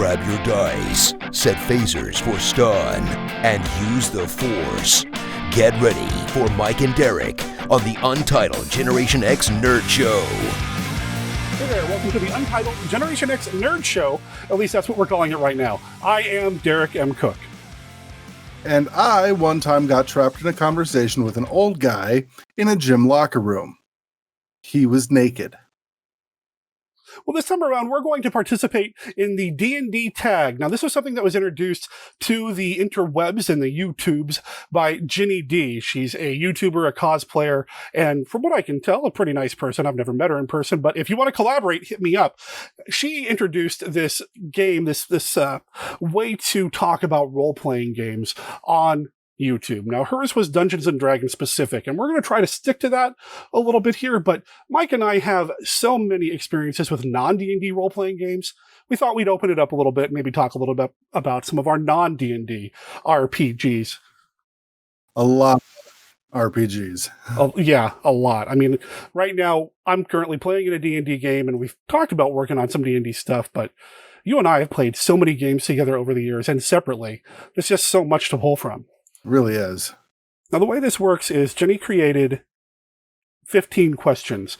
Grab your dice, set phasers for stun, and use the Force. Get ready for Mike and Derek on the Untitled Generation X Nerd Show. Hey there, welcome to the Untitled Generation X Nerd Show. At least that's what we're calling it right now. I am Derek M. Koch. And I one time got trapped in a conversation with an old guy in a gym locker room. He was naked. Well, this time around, we're going to participate in the D&D tag. Now, this was something that was introduced to the interwebs and the YouTubes by Ginny D. She's a YouTuber, a cosplayer, and from what I can tell, a pretty nice person. I've never met her in person, but if you want to collaborate, hit me up. She introduced this game, this way to talk about role-playing games on YouTube. Now, hers was Dungeons & Dragons specific, and we're going to try to stick to that a little bit here, but Mike and I have so many experiences with non-D&D role-playing games, we thought we'd open it up a little bit, maybe talk a little bit about some of our non-D&D RPGs. A lot of RPGs. Oh, yeah, a lot. I mean, right now, I'm currently playing in a D&D game, and we've talked about working on some D&D stuff, but you and I have played so many games together over the years, and separately. There's just so much to pull from. Really is. Now, the way this works is Jenny created 15 questions.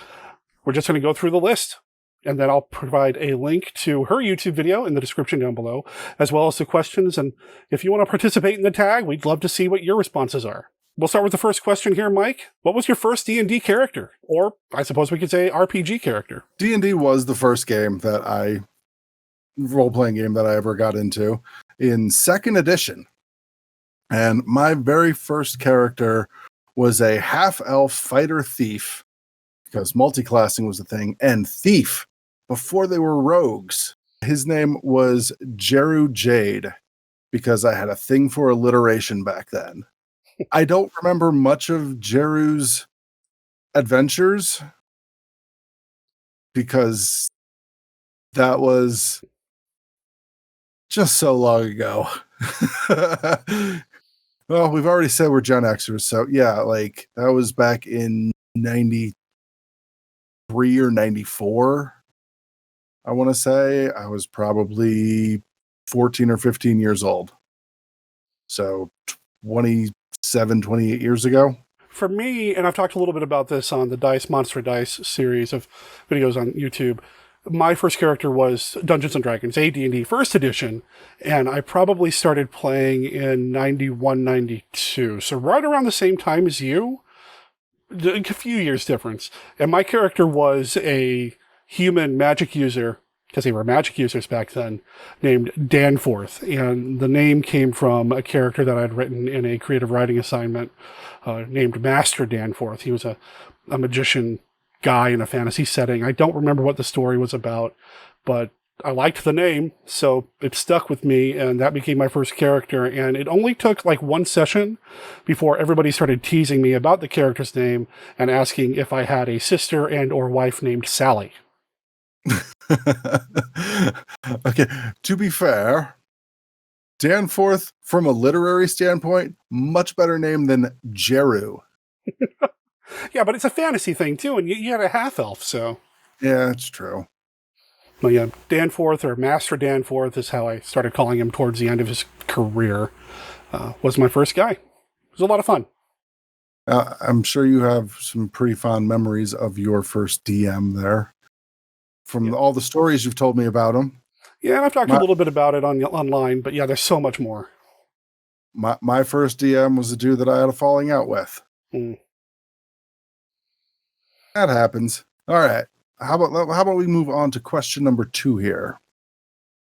We're just going to go through the list, and then I'll provide a link to her YouTube video in the description down below, as well as the questions. And if you want to participate in the tag, we'd love to see what your responses are. We'll start with the first question here, Mike. What was your first D&D character? Or I suppose we could say RPG character. D&D was the first role-playing game that I ever got into in 2nd edition. And my very first character was a half-elf fighter thief, because multiclassing was a thing, and thief, before they were rogues. His name was Jeru Jade, because I had a thing for alliteration back then. I don't remember much of Jeru's adventures, because that was just so long ago. Well, we've already said we're Gen Xers, so yeah, like that was back in 93 or 94. I want to say I was probably 14 or 15 years old. So 27, 28 years ago. For me, and I've talked a little bit about this on the Dice Monster Dice series of videos on YouTube, my first character was Dungeons & Dragons, AD&D 1st edition, and I probably started playing in 91, 92. So right around the same time as you, a few years difference. And my character was a human magic user, because they were magic users back then, named Danforth. And the name came from a character that I'd written in a creative writing assignment named Master Danforth. He was a magician guy in a fantasy setting. I don't remember what the story was about, but I liked the name, so it stuck with me, and that became my first character. And it only took like one session before everybody started teasing me about the character's name and asking if I had a sister and or wife named Sally. Okay, to be fair, Danforth, from a literary standpoint, much better name than Jeru. Yeah, but it's a fantasy thing, too, and you had a half-elf, so... Yeah, it's true. Well, yeah, Danforth, or Master Danforth, is how I started calling him towards the end of his career, was my first guy. It was a lot of fun. I'm sure you have some pretty fond memories of your first DM there, from all the stories you've told me about him. Yeah, and I've talked a little bit about it online, but yeah, there's so much more. My first DM was a dude that I had a falling out with. That happens. All right. How about we move on to question number 2 here?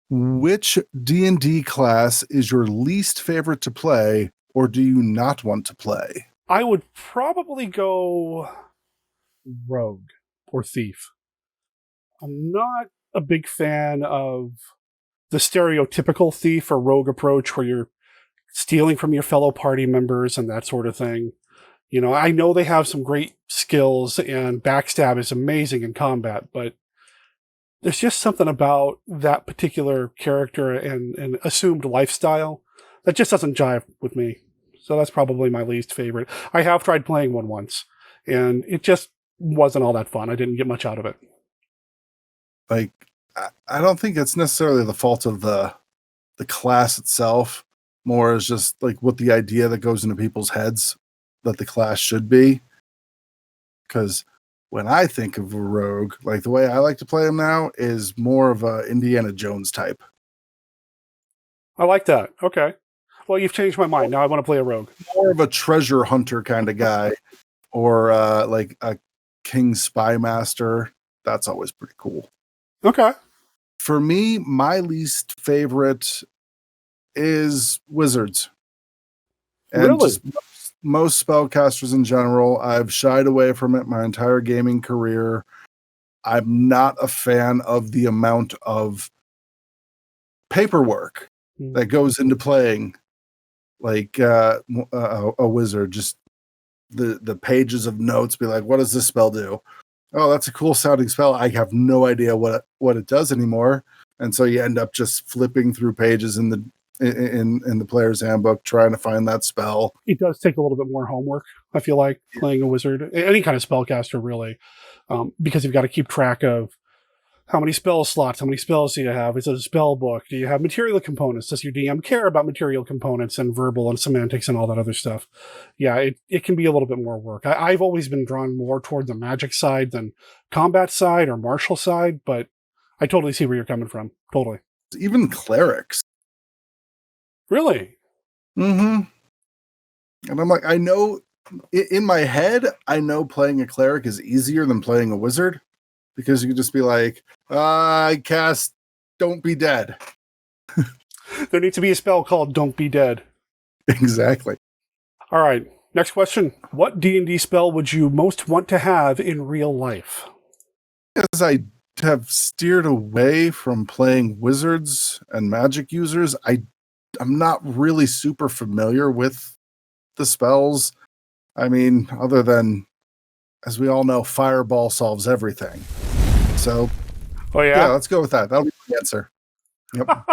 Which D&D class is your least favorite to play, or do you not want to play? I would probably go rogue or thief. I'm not a big fan of the stereotypical thief or rogue approach where you're stealing from your fellow party members and that sort of thing. You know, I know they have some great skills and backstab is amazing in combat, but there's just something about that particular character and assumed lifestyle that just doesn't jive with me. So that's probably my least favorite. I have tried playing one once, and it just wasn't all that fun. I didn't get much out of it. Like, I don't think it's necessarily the fault of the class itself. More is just like what the idea that goes into people's heads that the class should be. Because when I think of a rogue, like the way I like to play him now is more of a Indiana Jones type. I like that. Okay. Well, you've changed my mind. Now I want to play a rogue. More of a treasure hunter kind of guy, or like a king spy master. That's always pretty cool. Okay. For me, my least favorite is wizards. And really? just most spellcasters in general, I've shied away from it my entire gaming career. I'm not a fan of the amount of paperwork that goes into playing like a wizard. Just the pages of notes, be like, what does this spell do? Oh, that's a cool sounding spell. I have no idea what it does anymore. And so you end up just flipping through pages in the player's handbook trying to find that spell. It does take a little bit more homework, I feel like, playing a wizard, any kind of spellcaster, really, because you've got to keep track of how many spell slots, how many spells do you have? Is it a spell book? Do you have material components? Does your DM care about material components and verbal and semantics and all that other stuff? Yeah, it can be a little bit more work. I've always been drawn more toward the magic side than combat side or martial side, but I totally see where you're coming from. Totally. Even clerics. Really? Mm-hmm. And I'm like, I know, in my head, I know playing a cleric is easier than playing a wizard, because you can just be like, I cast Don't Be Dead. There needs to be a spell called Don't Be Dead. Exactly. All right. Next question. What D&D spell would you most want to have in real life? As I have steered away from playing wizards and magic users, I'm not really super familiar with the spells. I mean, other than, as we all know, Fireball solves everything. So, yeah, let's go with that. That'll be the answer. Yep.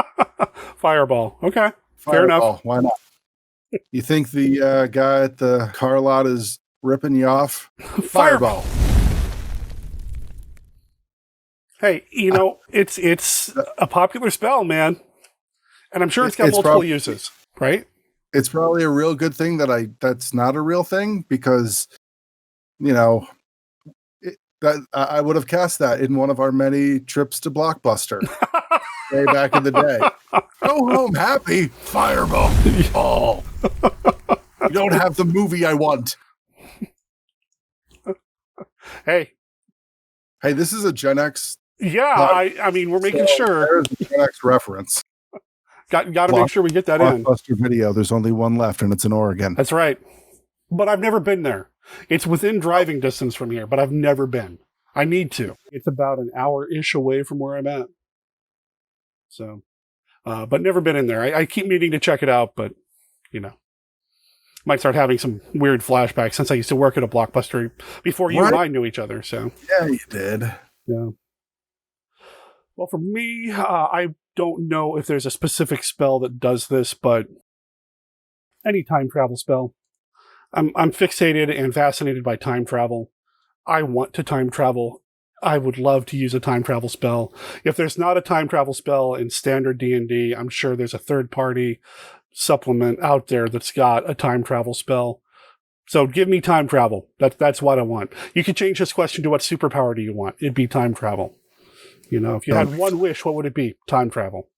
Fireball. Okay. Fireball. Fair enough. Why not? You think the guy at the car lot is ripping you off? Fireball. Hey, it's a popular spell, man. And I'm sure it's got multiple uses, right? It's probably a real good thing that's not a real thing, because, I would have cast that in one of our many trips to Blockbuster way back in the day. Go home happy, Fireball. Oh, you don't have the movie I want. Hey, this is a Gen X. Yeah, I mean, we're making sure. There's a Gen X reference. Got to make sure we get that in. Blockbuster Video. There's only one left, and it's in Oregon. That's right. But I've never been there. It's within driving distance from here, but I've never been. I need to. It's about an hour-ish away from where I'm at. So, but never been in there. I keep meaning to check it out, but, might start having some weird flashbacks since I used to work at a Blockbuster before you and I knew each other. So yeah, you did. Yeah. Well, for me, I don't know if there's a specific spell that does this, but any time travel spell. I'm fixated and fascinated by time travel. I want to time travel. I would love to use a time travel spell. If there's not a time travel spell in standard D&D, I'm sure there's a third-party supplement out there that's got a time travel spell. So give me time travel. That's what I want. You could change this question to what superpower do you want? It'd be time travel. If you had one wish, what would it be? Time travel.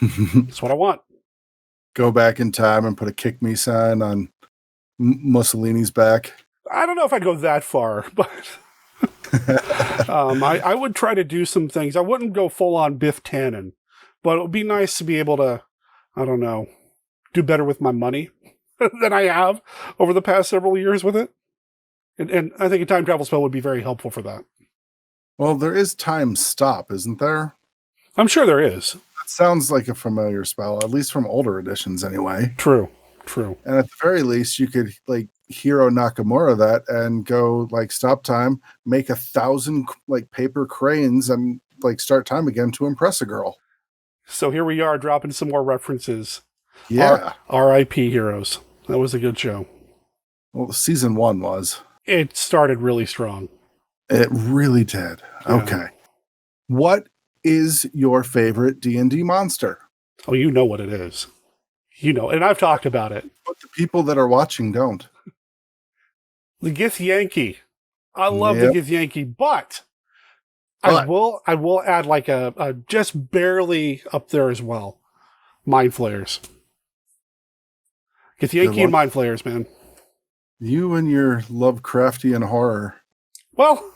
That's what I want. Go back in time and put a kick me sign on Mussolini's back. I don't know if I'd go that far, but I would try to do some things. I wouldn't go full on Biff Tannen, but it would be nice to be able to, I don't know, do better with my money than I have over the past several years with it. And I think a time travel spell would be very helpful for that. Well, there is time stop, isn't there? I'm sure there is. That sounds like a familiar spell, at least from older editions anyway. True. And at the very least, you could Hiro Nakamura that and go stop time, make 1,000 paper cranes and start time again to impress a girl. So here we are dropping some more references. Yeah. R.I.P. Heroes. That was a good show. Well, season 1 was. It started really strong. It really did. Yeah. Okay. What is your favorite D&D monster? Oh, you know what it is. You know, and I've talked about it. But the people that are watching don't. The Githyanki. I love Yep. the Githyanki, but I will add like a just barely up there as well. Mind Flayers. Githyanki and Mind Flayers, man. You and your Lovecraftian horror. Well,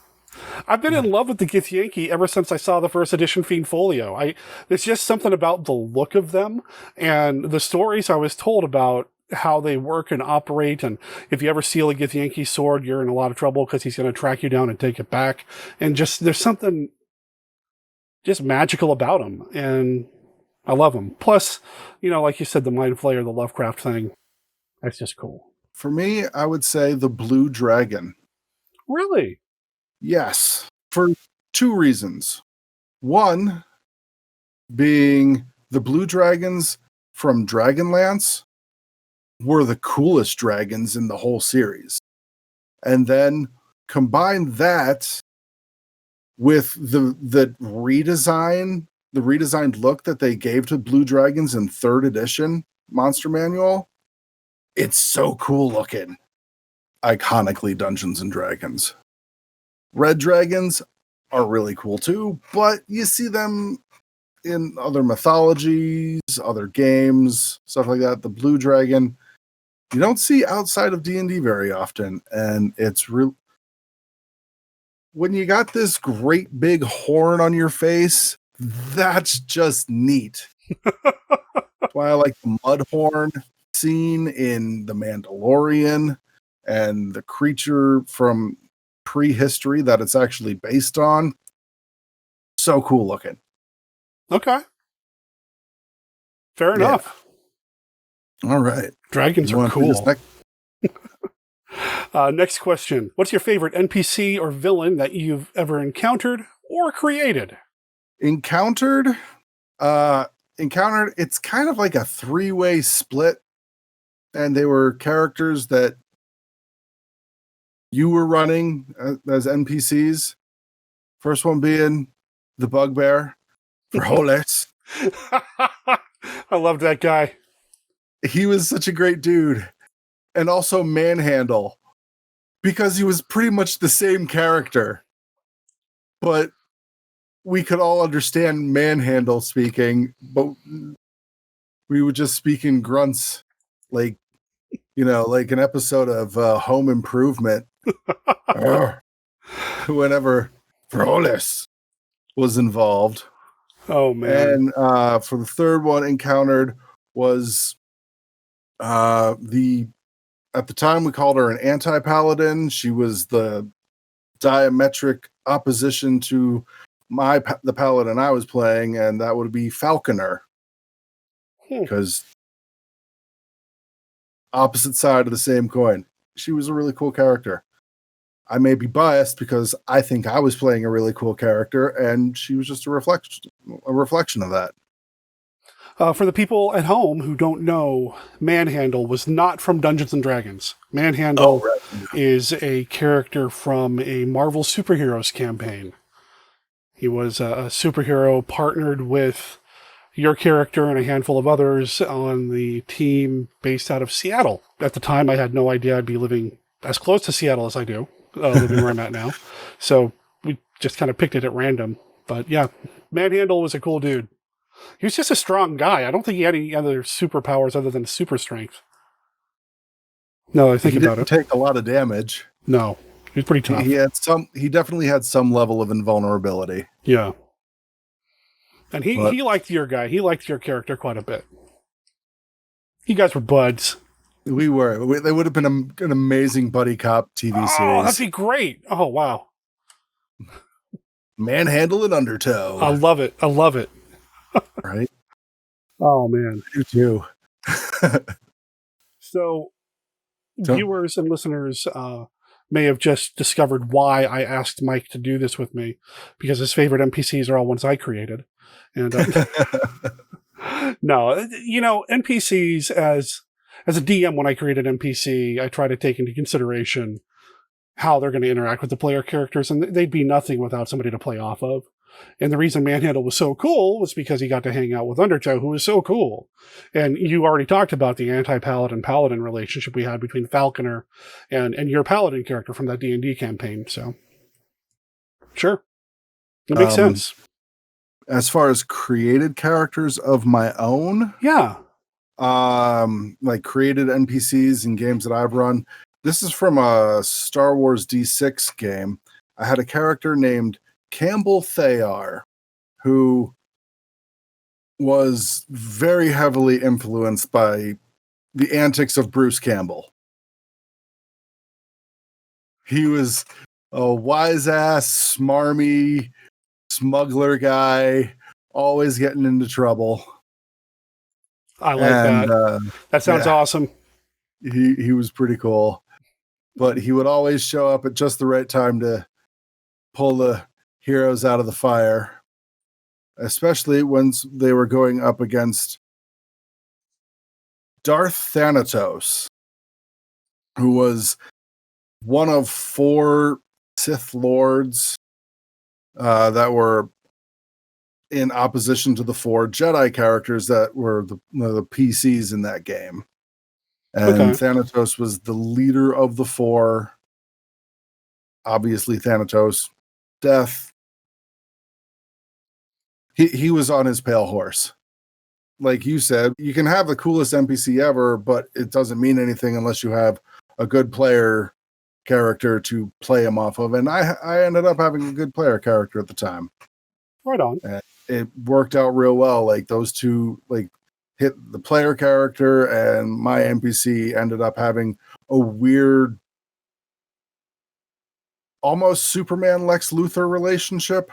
I've been in love with the Githyanki ever since I saw the first edition Fiend Folio. There's just something about the look of them and the stories I was told about how they work and operate. And if you ever steal a Githyanki sword, you're in a lot of trouble because he's going to track you down and take it back. And just there's something just magical about them. And I love them. Plus, you know, like you said, the Mind Flayer, the Lovecraft thing, that's just cool. For me, I would say the Blue Dragon. Really? Yes, for two reasons. One being the Blue Dragons from Dragonlance were the coolest dragons in the whole series. And then combine that with the redesigned look that they gave to Blue Dragons in 3rd edition Monster Manual. It's so cool looking. Iconically Dungeons and Dragons. Red dragons are really cool too, but you see them in other mythologies, other games, stuff like that. The blue dragon, you don't see outside of D&D very often, and it's real. When you got this great big horn on your face, that's just neat. That's why I like the mud horn scene in The Mandalorian and the creature from prehistory that it's actually based on. So cool looking. Okay. Fair enough. All right. Dragons You are wanna do cool. this next? Next question. What's your favorite NPC or villain that you've ever encountered or created? Encountered, it's kind of like a 3-way split. And they were characters that you were running as NPCs. First one being the Bugbear for Holes. I love that guy. He was such a great dude. And also Manhandle, because he was pretty much the same character. But we could all understand Manhandle speaking, but we would just speak in grunts, like, you know, like an episode of Home Improvement. Whenever Frolis was involved. Oh, man. And for the third one encountered was at the time we called her an anti-paladin. She was the diametric opposition to the paladin I was playing, and that would be Falconer. Because opposite side of the same coin. She was a really cool character. I may be biased because I think I was playing a really cool character, and she was just a reflection of that. For the people at home who don't know, Manhandle was not from Dungeons and Dragons. Manhandle is a character from a Marvel Superheroes campaign. He was a superhero partnered with your character and a handful of others on the team based out of Seattle. At the time, I had no idea I'd be living as close to Seattle as I do, living where I'm at now. So we just kind of picked it at random. But yeah, Manhandle was a cool dude. He was just a strong guy. I don't think he had any other superpowers other than super strength. No, I think about it. He didn't take a lot of damage. No, he was pretty tough. He definitely had some level of invulnerability. Yeah. And he liked your guy. He liked your character quite a bit. You guys were buds. We were. They would have been an amazing buddy cop TV series. Oh, that'd be great. Oh, wow. Manhandle and Undertow. I love it. I love it. Right? Oh, man. You too. So, viewers and listeners may have just discovered why I asked Mike to do this with me, because his favorite NPCs are all ones I created. And no, you know, NPCs as a DM, when I create an NPC, I try to take into consideration how they're going to interact with the player characters, and they'd be nothing without somebody to play off of. And the reason Manhandle was so cool was because he got to hang out with Undertow, who was so cool. And you already talked about the anti-Paladin-Paladin relationship we had between Falconer and your Paladin character from that D&D campaign. So, sure. It makes sense. As far as created characters of my own, Yeah. like created NPCs in games that I've run. This is from a Star Wars D6 game. I had a character named Campbell Thayar, who was very heavily influenced by the antics of Bruce Campbell. He was a wise ass, smarmy smuggler guy, always getting into trouble. I like that. That sounds awesome. He was pretty cool. But he would always show up at just the right time to pull the heroes out of the fire, especially when they were going up against Darth Thanatos, who was one of 4 Sith Lords that were in opposition to the 4 Jedi characters that were the PCs in that game. And Thanatos was the leader of the 4. Obviously, Thanatos, death. He was on his pale horse. Like you said, you can have the coolest NPC ever, but it doesn't mean anything unless you have a good player character to play him off of. And I ended up having a good player character at the time. Right on. And it worked out real well. Like those two, like hit the player character, and my NPC ended up having a weird, almost Superman Lex Luthor relationship.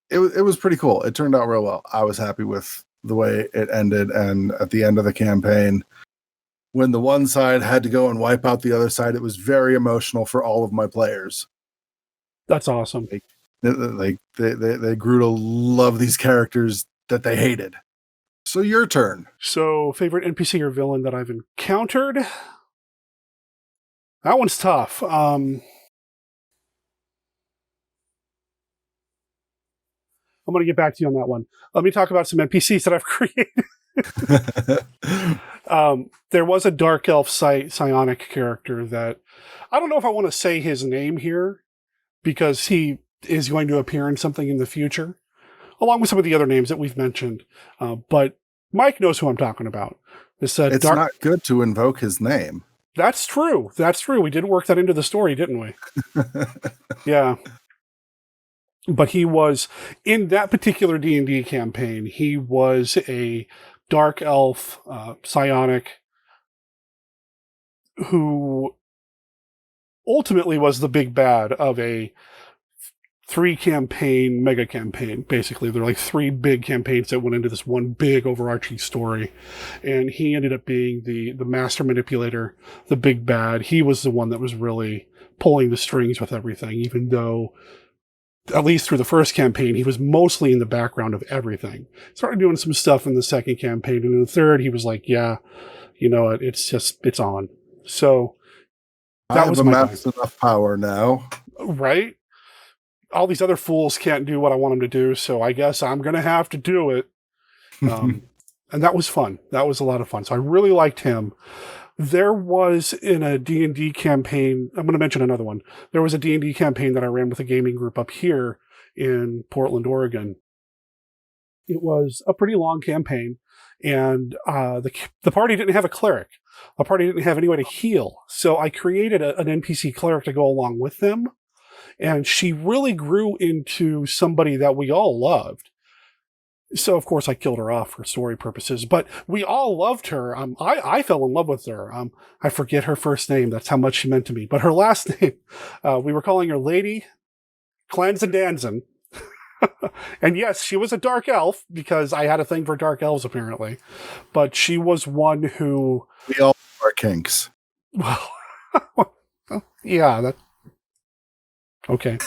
It was pretty cool. It turned out real well. I was happy with the way it ended. And at the end of the campaign, when the one side had to go and wipe out the other side, it was very emotional for all of my players. That's awesome. Like they grew to love these characters that they hated. So your turn. So favorite NPC or villain that I've encountered? That one's tough. I'm going to get back to you on that one. Let me talk about some NPCs that I've created. There was a Dark Elf psionic character that I don't know if I want to say his name here because he is going to appear in something in the future, along with some of the other names that we've mentioned. But Mike knows who I'm talking about. It's not good to invoke his name. That's true. That's true. We did work that into the story, didn't we? Yeah. But he was, in that particular D&D campaign, he was a dark elf psionic who ultimately was the big bad of a 3-campaign mega campaign. Basically, there are like 3 big campaigns that went into this one big overarching story. And he ended up being the master manipulator, the big bad. He was the one that was really pulling the strings with everything, even though at least through the first campaign, he was mostly in the background of everything. Started doing some stuff in the second campaign, and in the third, he was like, yeah, you know, it's on. So that was amassed enough power now. Right? All these other fools can't do what I want them to do, so I guess I'm going to have to do it. And that was fun. That was a lot of fun. So I really liked him. There was in a D&D campaign, I'm going to mention another one. There was a D&D campaign that I ran with a gaming group up here in Portland, Oregon. It was a pretty long campaign, and the party didn't have a cleric. The party didn't have any way to heal. So I created an NPC cleric to go along with them, and she really grew into somebody that we all loved. So, of course, I killed her off for story purposes, but we all loved her. I fell in love with her. I forget her first name. That's how much she meant to me. But her last name, we were calling her Lady Clanzadanzan. And yes, she was a dark elf because I had a thing for dark elves, apparently. But she was one who... We all have our kinks. Well, yeah, that... Okay.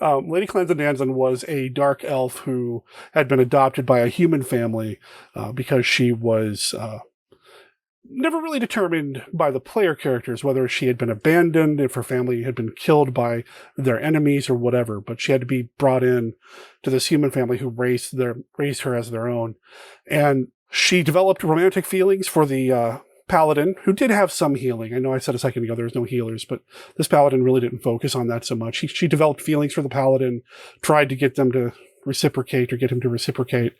Lady Clanzadanzan was a dark elf who had been adopted by a human family because she was never really determined by the player characters whether she had been abandoned, if her family had been killed by their enemies or whatever, but she had to be brought in to this human family who raised her as their own. And she developed romantic feelings for the paladin, who did have some healing. I know I said a second ago there was no healers, but this paladin really didn't focus on that so much. She developed feelings for the paladin, tried to get them to reciprocate or get him to reciprocate.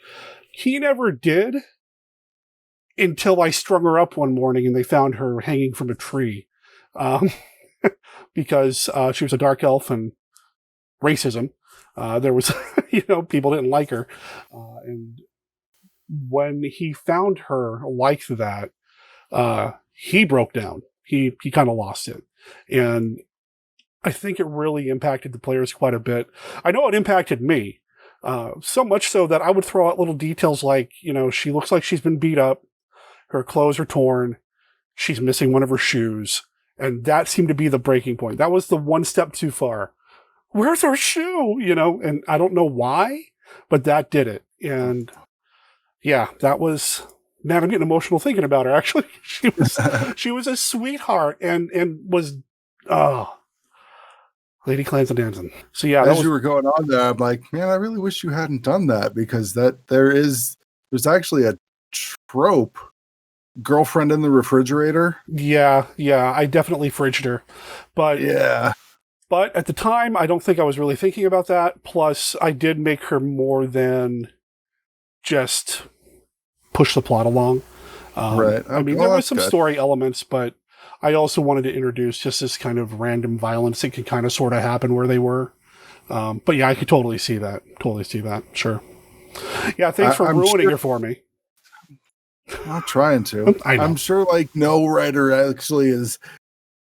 He never did, until I strung her up one morning and they found her hanging from a tree. Because she was a dark elf and racism. There was, people didn't like her. And when he found her like that, he broke down. He kind of lost it. And I think it really impacted the players quite a bit. I know it impacted me. So much so that I would throw out little details like, she looks like she's been beat up. Her clothes are torn. She's missing one of her shoes. And that seemed to be the breaking point. That was the one step too far. Where's her shoe? And I don't know why, but that did it. And yeah, that was, man, I'm getting emotional thinking about her. Actually, she was a sweetheart and was, Lady Clans and Dancing. So yeah, as you were going on there, I'm like, man, I really wish you hadn't done that, because there's actually a trope. Girlfriend in the refrigerator. Yeah, I definitely fridged her. But at the time, I don't think I was really thinking about that. Plus, I did make her more than just push the plot along. Right. I mean, there was some story elements, but I also wanted to introduce just this kind of random violence that could kind of sort of happen where they were. But yeah, I could totally see that. Sure. Yeah, thanks for ruining it for me. I'm not trying to. I'm sure no writer actually is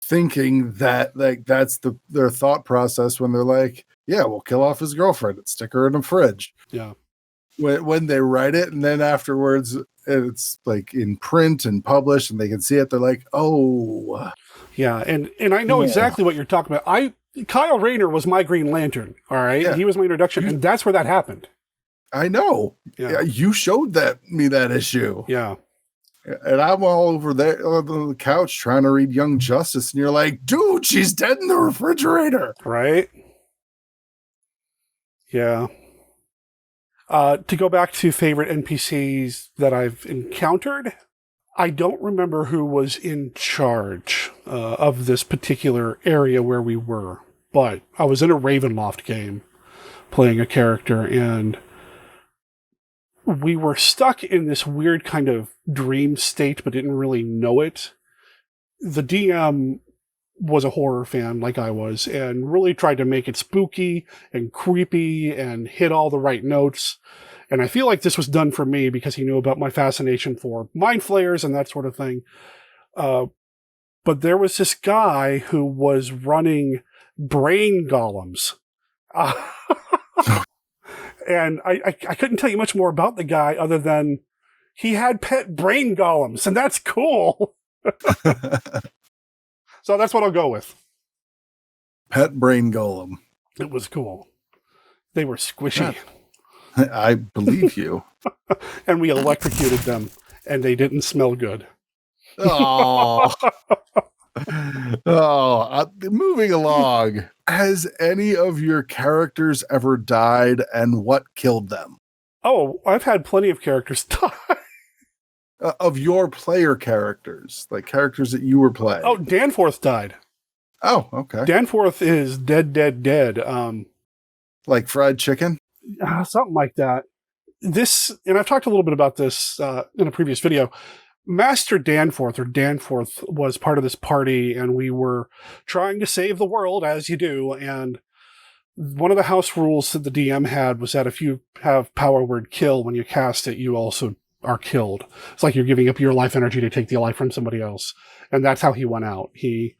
thinking that that's their thought process when they're like, yeah, we'll kill off his girlfriend and stick her in a fridge. Yeah. When they write it and then afterwards it's in print and published and they can see it, they're like, oh. Yeah, and I know exactly what you're talking about. Kyle Rayner was my Green Lantern, all right? Yeah. He was my introduction, and that's where that happened. I know. Yeah, you showed me that issue. Yeah. And I'm all over there on the couch trying to read Young Justice, and you're like, dude, she's dead in the refrigerator. Right? Yeah. To go back to favorite NPCs that I've encountered, I don't remember who was in charge of this particular area where we were, but I was in a Ravenloft game playing a character, and we were stuck in this weird kind of dream state, but didn't really know it. The DM was a horror fan like I was, and really tried to make it spooky and creepy and hit all the right notes. And I feel like this was done for me because he knew about my fascination for mind flayers and that sort of thing. But there was this guy who was running brain golems. And I couldn't tell you much more about the guy other than he had pet brain golems, and that's cool. So that's what I'll go with. Pet brain golem. It was cool. They were squishy. I believe you. And we electrocuted them, and they didn't smell good. Oh. Moving along. Has any of your characters ever died, and what killed them? Oh, I've had plenty of characters die. Of your player characters, like characters that you were playing. Oh, Danforth died. Oh, okay. Danforth is dead. Like fried chicken? Something like that. And I've talked a little bit about this in a previous video. Master Danforth was part of this party, and we were trying to save the world, as you do. And one of the house rules that the DM had was that if you have power word kill, when you cast it, you also are killed. It's like you're giving up your life energy to take the life from somebody else. And that's how he went out. He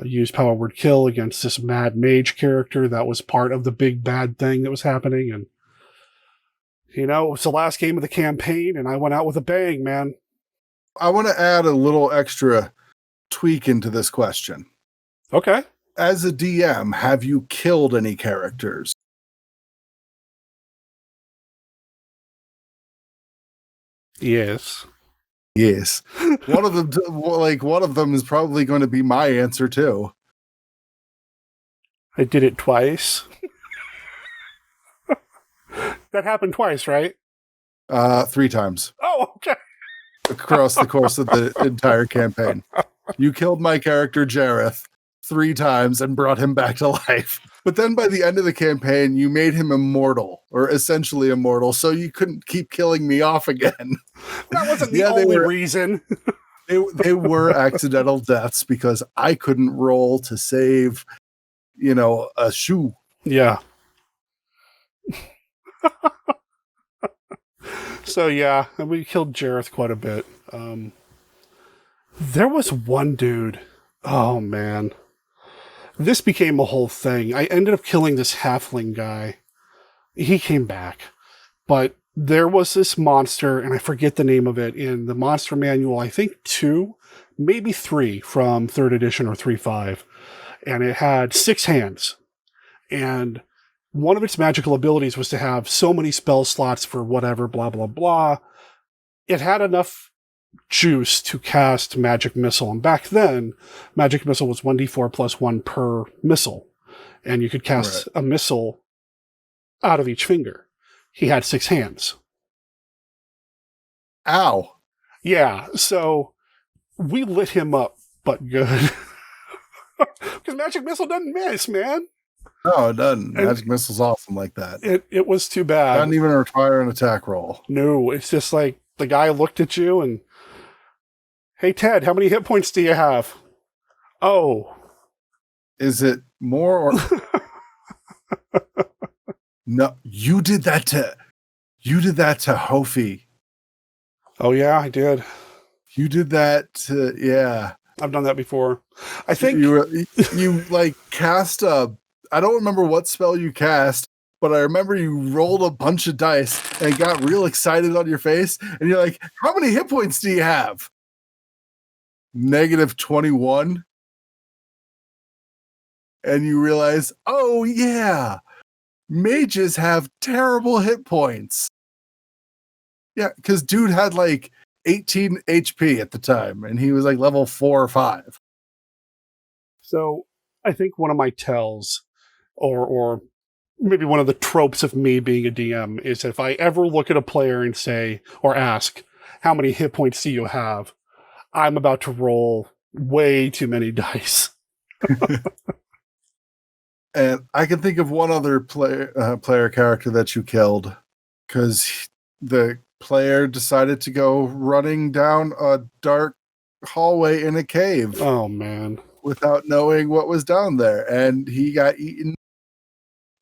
used power word kill against this mad mage character that was part of the big bad thing that was happening. And, it was the last game of the campaign, and I went out with a bang, man. I want to add a little extra tweak into this question. Okay. As a DM, have you killed any characters? Yes. Yes. One of them is probably going to be my answer too. I did it twice. That happened twice, right? 3 times. Oh, okay. Across the course of the entire campaign. You killed my character, Jareth, 3 times and brought him back to life. But then by the end of the campaign, you made him immortal, or essentially immortal, so you couldn't keep killing me off again. That wasn't the only reason. They were accidental deaths because I couldn't roll to save, a shoe. Yeah. So yeah, we killed Jareth quite a bit. There was one dude. Oh man. This became a whole thing. I ended up killing this halfling guy. He came back. But there was this monster, and I forget the name of it, in the monster manual, I think 2, maybe 3 from 3rd edition or 3.5. And it had 6 hands. And one of its magical abilities was to have so many spell slots for whatever, blah, blah, blah. It had enough juice to cast Magic Missile. And back then, Magic Missile was 1d4 plus 1 per missile. And you could cast a missile out of each finger. He had 6 hands. Ow. Yeah, so we lit him up, but good. Because Magic Missile doesn't miss, man. No, it doesn't. Magic Missile's awesome like that. It was too bad. Doesn't even require an attack roll. No, it's just like the guy looked at you and, hey, Ted, how many hit points do you have? Oh. Is it more or... No, you did that to Hofi. Oh, yeah, I did. You did that to, yeah. I've done that before. I think... You cast I don't remember what spell you cast, but I remember you rolled a bunch of dice and got real excited on your face, and you're like, how many hit points do you have? -21. And you realize, oh yeah, mages have terrible hit points. Yeah, because dude had 18 HP at the time, and he was level 4 or 5. So I think one of my tells, or maybe one of the tropes of me being a DM, is if I ever look at a player and say, or ask, how many hit points do you have? I'm about to roll way too many dice. And I can think of one other player character that you killed, because the player decided to go running down a dark hallway in a cave. Oh, man. Without knowing what was down there. And he got eaten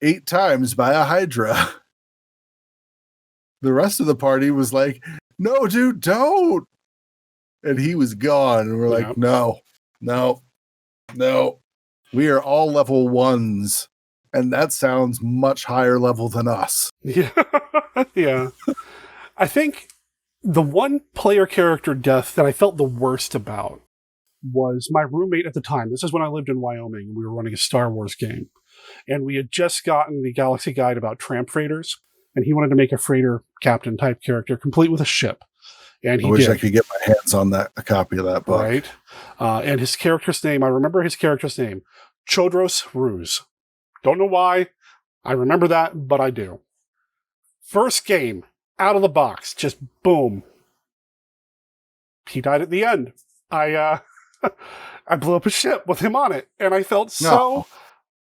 8 times by a Hydra. The rest of the party was like, no, dude, don't. And he was gone. And we're like, no. We are all level 1s. And that sounds much higher level than us. Yeah. Yeah. I think the one player character death that I felt the worst about was my roommate at the time. This is when I lived in Wyoming, and we were running a Star Wars game. And we had just gotten the Galaxy Guide about tramp freighters, and he wanted to make a freighter captain type character, complete with a ship. And he I could get my hands on a copy of that book. Right. And his character's name, I remember his character's name, Chodros Ruse. Don't know why. I remember that, but I do. First game, out of the box, just boom. He died at the end. I blew up a ship with him on it, and I felt so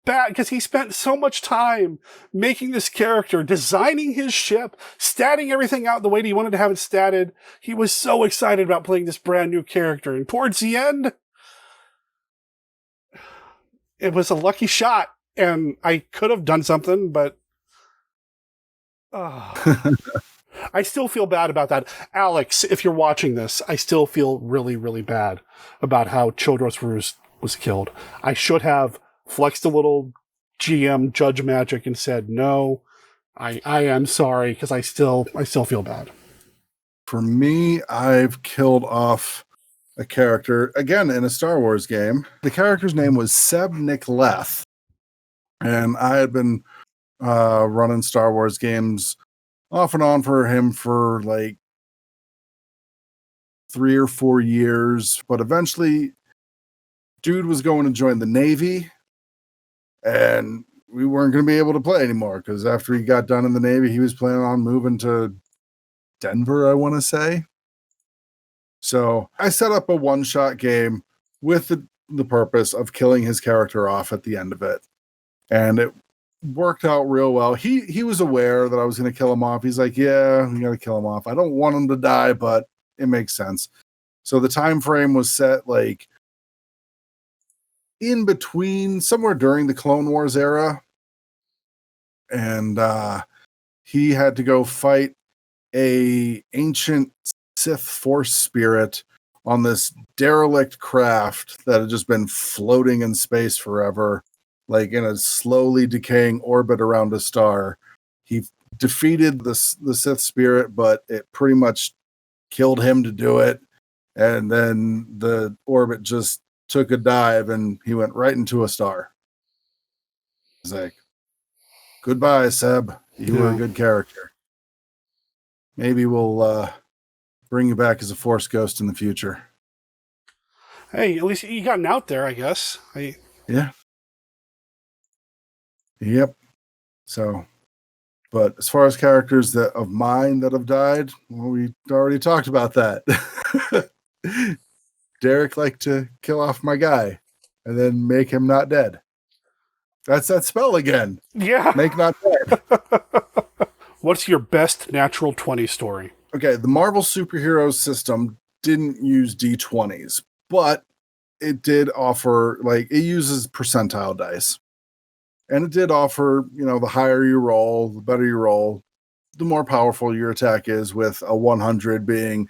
bad because he spent so much time making this character, designing his ship, statting everything out the way he wanted to have it statted. He was so excited about playing this brand new character, and towards the end, it was a lucky shot, and I could have done something, but I still feel bad about that. Alex, if you're watching this, I still feel really, really bad about how Chodros Ruse was killed. I should have flexed a little GM judge magic and said, no, I am sorry, because I still feel bad. For me, I've killed off a character, again, in a Star Wars game. The character's name was Seb Nikleth. And I had been running Star Wars games off and on for him for 3 or 4 years, but eventually dude was going to join the Navy, and we weren't going to be able to play anymore because after he got done in the Navy, he was planning on moving to Denver, I want to say. So I set up a one-shot game with the purpose of killing his character off at the end of it. And it worked out real well. He was aware that I was going to kill him off. He's like, yeah, we got to kill him off. I don't want him to die, but it makes sense. So the time frame was set like in between, somewhere during the Clone Wars era. And he had to go fight a ancient Sith Force spirit on this derelict craft that had just been floating in space forever, like in a slowly decaying orbit around a star. He defeated the Sith spirit, but it pretty much killed him to do it. And then the orbit just took a dive and he went right into a star. It's like, goodbye, Seb. You were a good character. Maybe we'll bring you back as a Force ghost in the future. Hey, at least you gotten out there, I guess. Yeah. Yep. So, but as far as characters of mine that have died, well, we already talked about that. Derek liked to kill off my guy and then make him not dead. That's that spell again. Yeah. Make not dead. What's your best natural 20 story? Okay, the Marvel superhero system didn't use D20s, but it did offer, like, it uses percentile dice. And it did offer, the higher you roll, the better you roll, the more powerful your attack is, with a 100 being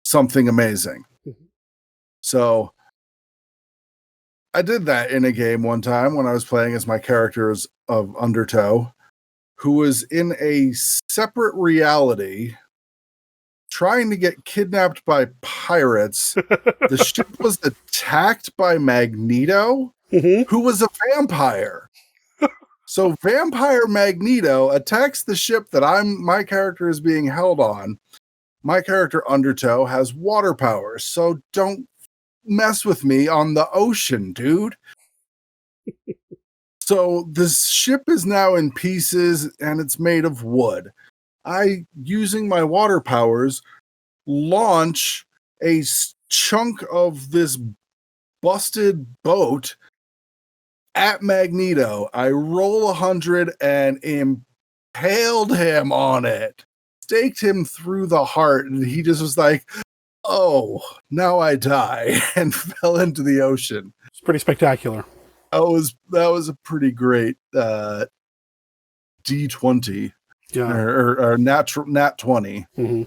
something amazing. Mm-hmm. So I did that in a game one time when I was playing as my characters of Undertow, who was in a separate reality trying to get kidnapped by pirates. The ship was attacked by Magneto, who was a vampire. So Vampire Magneto attacks the ship that my character is being held on. My character Undertow has water powers, so don't mess with me on the ocean, dude. So this ship is now in pieces and it's made of wood. Using my water powers, launch a chunk of this busted boat at Magneto. I roll 100 and impaled him on it. Staked him through the heart, and he just was like, oh, now I die, and fell into the ocean. It's pretty spectacular. That was a pretty great D20. Yeah. Or nat 20. Mm-hmm.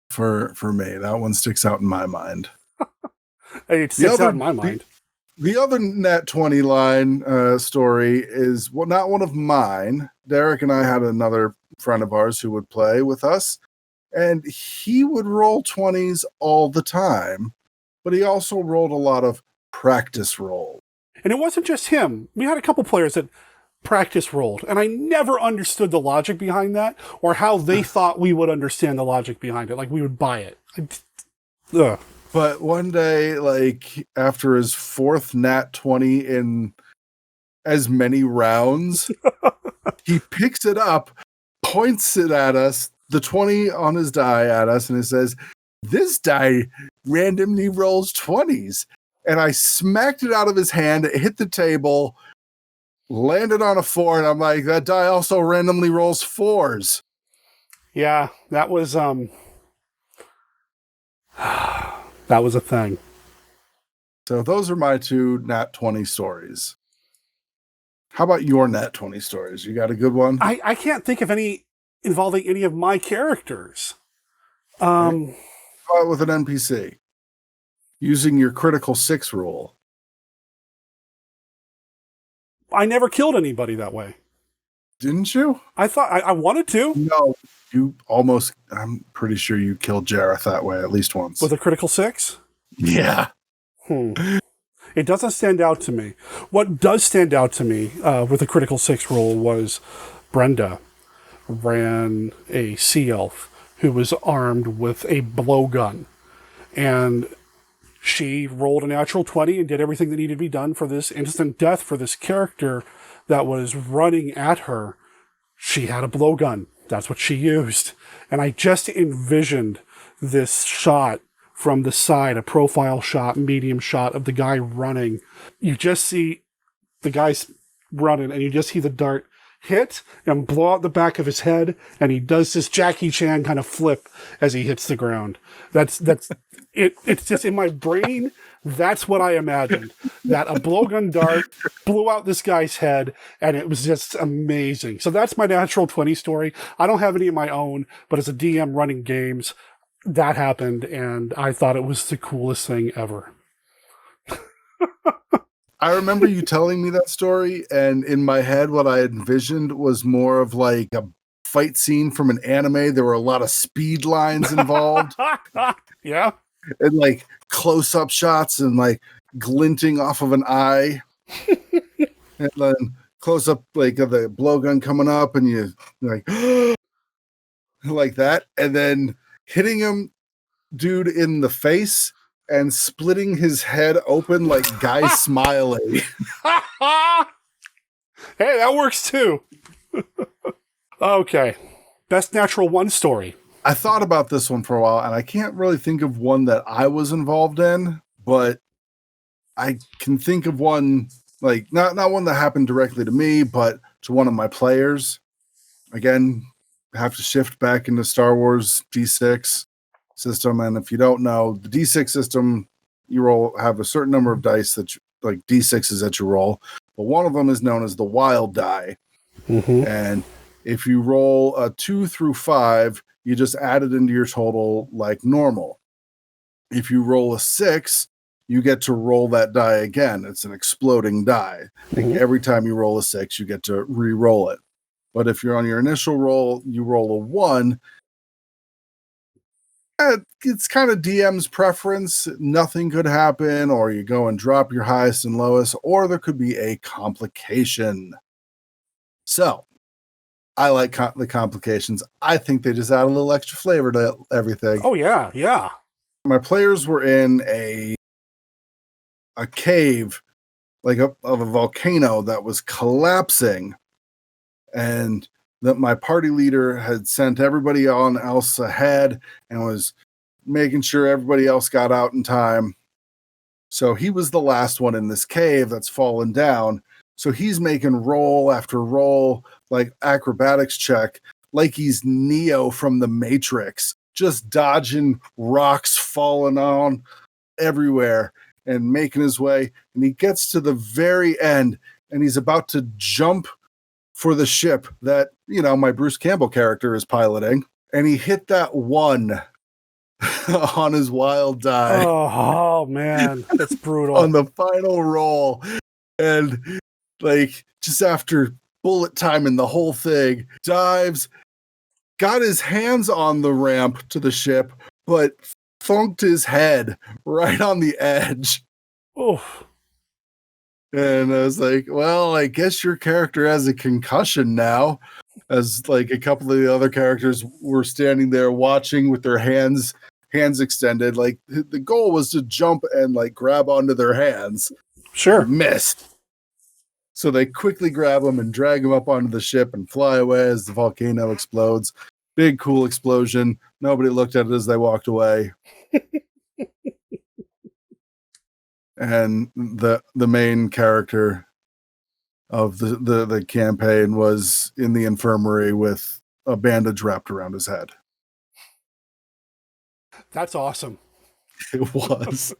For me. That one sticks out in my mind. Hey, it sticks out in my mind. The other nat 20 line story is not one of mine. Derek and I had another friend of ours who would play with us, and he would roll 20s all the time, but he also rolled a lot of practice rolls. And it wasn't just him. We had a couple players that practice rolled, and I never understood the logic behind that, or how they thought we would understand the logic behind it. Like, we would buy it. Ugh. But one day, like, after his fourth nat 20 in as many rounds, he picks it up, points it at us, the 20 on his die at us, and it says, "This die randomly rolls 20s." And I smacked it out of his hand, it hit the table, landed on a 4, and I'm like, that die also randomly rolls 4s. Yeah, that was that was a thing. So those are my 2 nat 20 stories. How about your nat 20 stories? You got a good one? I can't think of any involving any of my characters. Right. How about with an NPC? Using your critical 6 rule. I never killed anybody that way. Didn't you? I thought I wanted to. No, you almost, I'm pretty sure you killed Jareth that way at least once. With a critical 6? Yeah. It doesn't stand out to me. What does stand out to me with a critical 6 roll was Brenda ran a sea elf who was armed with a blowgun. And she rolled a natural 20 and did everything that needed to be done for this instant death for this character that was running at her. She had a blowgun. That's what she used. And I just envisioned this shot from the side, a profile shot, medium shot of the guy running. You just see the guy's running and you just see the dart hit and blow out the back of his head, and he does this Jackie Chan kind of flip as he hits the ground. That's it. It's just in my brain. That's what I imagined. That a blowgun dart blew out this guy's head, and it was just amazing. So that's my natural 20 story. I don't have any of my own, but as a DM running games, that happened, and I thought it was the coolest thing ever. I remember you telling me that story, and in my head, what I envisioned was more of like a fight scene from an anime. There were a lot of speed lines involved. Yeah. And like close-up shots and like glinting off of an eye. And then close-up like of the blowgun coming up, and you like like that. And then hitting him, dude, in the face and splitting his head open like Guy Smiley. Hey, that works too. Okay. Best natural 1 story. I thought about this one for a while, and I can't really think of one that I was involved in, but I can think of one, like, not one that happened directly to me, but to one of my players. Again, have to shift back into Star Wars D6 system, and if you don't know, the D6 system, you have a certain number of dice that like D6s that you roll, but one of them is known as the wild die. Mm-hmm. And if you roll a 2 through 5, you just add it into your total like normal. If you roll a 6, you get to roll that die again. It's an exploding die. Mm-hmm. Every time you roll a 6, you get to re-roll it. But if you're on your initial roll, you roll a 1, it's kind of DM's preference. Nothing could happen, or you go and drop your highest and lowest, or there could be a complication. So, I like the complications. I think they just add a little extra flavor to everything. Oh, yeah, yeah. My players were in a cave, like of a volcano that was collapsing, and that my party leader had sent everybody else ahead and was making sure everybody else got out in time. So he was the last one in this cave that's fallen down. So he's making roll after roll, like acrobatics check, like he's Neo from the Matrix, just dodging rocks falling on everywhere and making his way. And he gets to the very end, and he's about to jump for the ship that, you know, my Bruce Campbell character is piloting. And he hit that 1 on his wild die. Oh man, that's brutal. On the final roll. And like just after bullet time in the whole thing, dives, got his hands on the ramp to the ship, but thunked his head right on the edge. Oh. And I was like, well, I guess your character has a concussion now. As like a couple of the other characters were standing there watching with their hands extended. Like the goal was to jump and like grab onto their hands. Sure. Missed. So they quickly grab him and drag him up onto the ship and fly away as the volcano explodes. Big, cool explosion. Nobody looked at it as they walked away. And the main character of the campaign was in the infirmary with a bandage wrapped around his head. That's awesome. It was.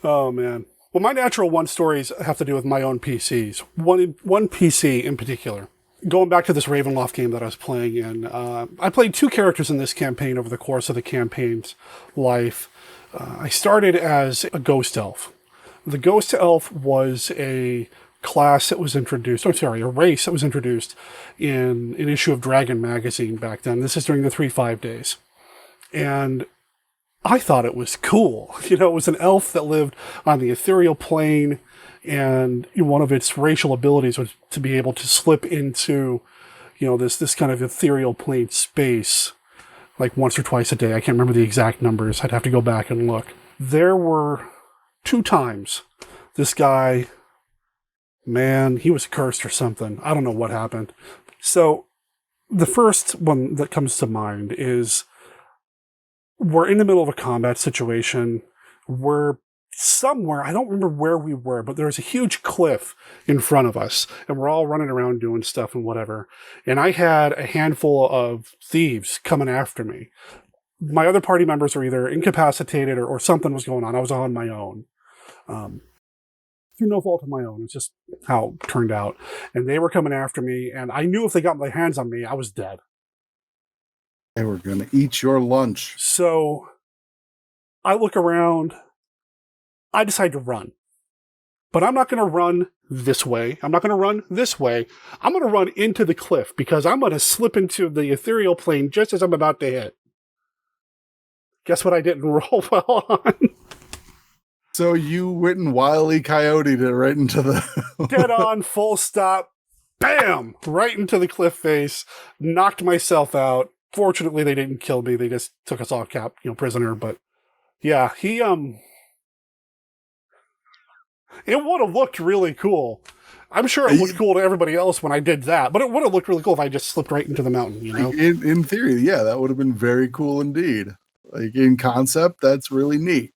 Oh, man. Well, my natural 1 stories have to do with my own PCs. One PC in particular. Going back to this Ravenloft game that I was playing in, I played 2 characters in this campaign over the course of the campaign's life. I started as a ghost elf. The ghost elf was a class that was introduced, a race that was introduced in an issue of Dragon magazine back then. This is during the 3.5 days. And I thought it was cool. You know, it was an elf that lived on the ethereal plane, and one of its racial abilities was to be able to slip into, this kind of ethereal plane space, like once or twice a day. I can't remember the exact numbers. I'd have to go back and look. There were 2 times this guy, man, he was cursed or something. I don't know what happened. So the first one that comes to mind is we're in the middle of a combat situation. We're somewhere, I don't remember where we were, but there's a huge cliff in front of us, and we're all running around doing stuff and whatever. And I had a handful of thieves coming after me. My other party members were either incapacitated or something was going on. I was on my own. Through no fault of my own. It's just how it turned out. And they were coming after me, and I knew if they got my hands on me, I was dead. They were going to eat your lunch. So I look around. I decide to run. But I'm not going to run this way. I'm not going to run this way. I'm going to run into the cliff because I'm going to slip into the ethereal plane just as I'm about to hit. Guess what I didn't roll well on? So you went and Wile E. Coyote'd it right into the... Dead on, full stop, bam! Right into the cliff face, knocked myself out. Fortunately, they didn't kill me. They just took us all prisoner. But yeah, he, it would have looked really cool. I'm sure it looked cool to everybody else when I did that, but it would have looked really cool if I just slipped right into the mountain, In theory, yeah, that would have been very cool indeed. Like, in concept, that's really neat.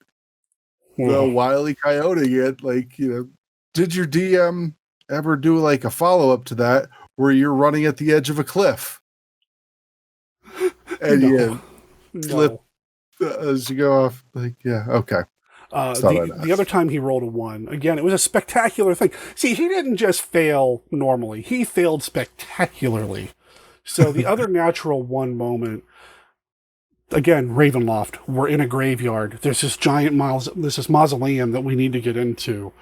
The Wile E. Coyote, did your DM ever do like a follow-up to that where you're running at the edge of a cliff? And you slip as you go off. Like, yeah, okay. The other time he rolled a 1, again, it was a spectacular thing. See, he didn't just fail normally. He failed spectacularly. So the other natural 1 moment, again, Ravenloft, we're in a graveyard. There's this giant mausoleum that we need to get into.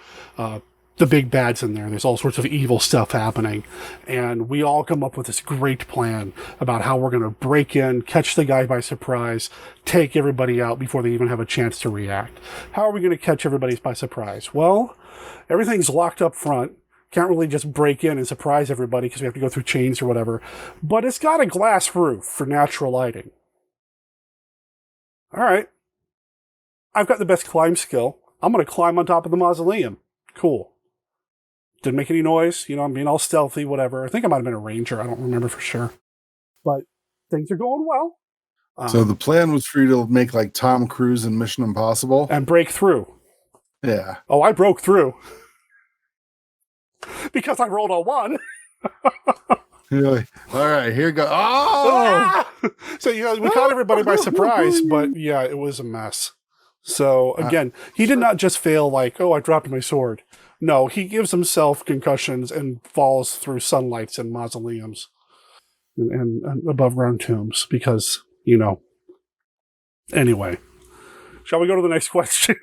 The big bad's in there. There's all sorts of evil stuff happening. And we all come up with this great plan about how we're going to break in, catch the guy by surprise, take everybody out before they even have a chance to react. How are we going to catch everybody by surprise? Well, everything's locked up front. Can't really just break in and surprise everybody because we have to go through chains or whatever. But it's got a glass roof for natural lighting. All right. I've got the best climb skill. I'm going to climb on top of the mausoleum. Cool. Didn't make any noise. I'm being all stealthy, whatever. I think I might have been a ranger. I don't remember for sure. But things are going well. So the plan was for you to make like Tom Cruise in Mission Impossible? And break through. Yeah. Oh, I broke through. Because I rolled a 1. Really? All right, here goes. Oh! So, we caught everybody by surprise, but yeah, it was a mess. So, again, he did not just fail like, I dropped my sword. No, he gives himself concussions and falls through sunlights and mausoleums and above ground tombs because, Anyway, shall we go to the next question?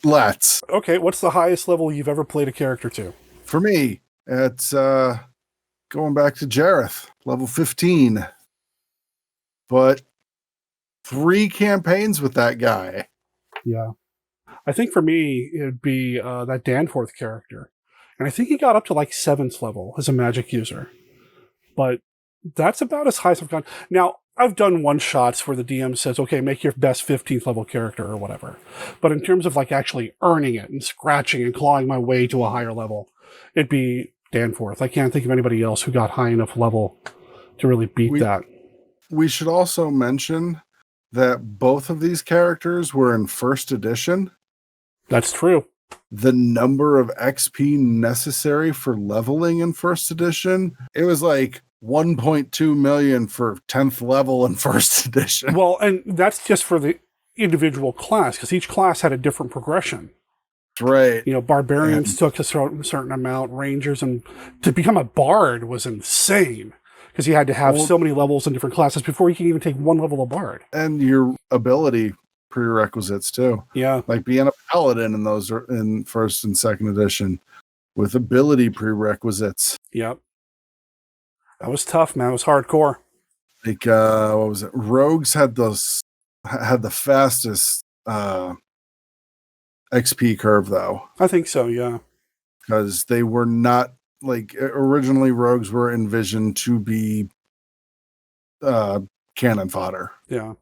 Let's. Okay, what's the highest level you've ever played a character to? For me, it's going back to Jareth, level 15. But 3 campaigns with that guy. Yeah. I think for me, it would be that Danforth character. And I think he got up to like 7th level as a magic user. But that's about as high as I've gone. Now, I've done one-shots where the DM says, okay, make your best 15th level character or whatever. But in terms of like actually earning it and scratching and clawing my way to a higher level, it'd be Danforth. I can't think of anybody else who got high enough level to really beat that. We should also mention that both of these characters were in 1st edition. That's true. The number of XP necessary for leveling in 1st edition, it was like 1.2 million for 10th level in 1st edition. Well, and that's just for the individual class, because each class had a different progression. Right. Barbarians took a certain amount, Rangers, and to become a bard was insane. Because you had to have so many levels in different classes before you can even take 1 level of bard. And your ability prerequisites too. Yeah. Like being a paladin in those are in 1st and 2nd edition with ability prerequisites. Yep. That was tough, man. It was hardcore. Like what was it? Rogues had the fastest XP curve though. I think so, yeah. Because they were not like originally rogues were envisioned to be cannon fodder. Yeah.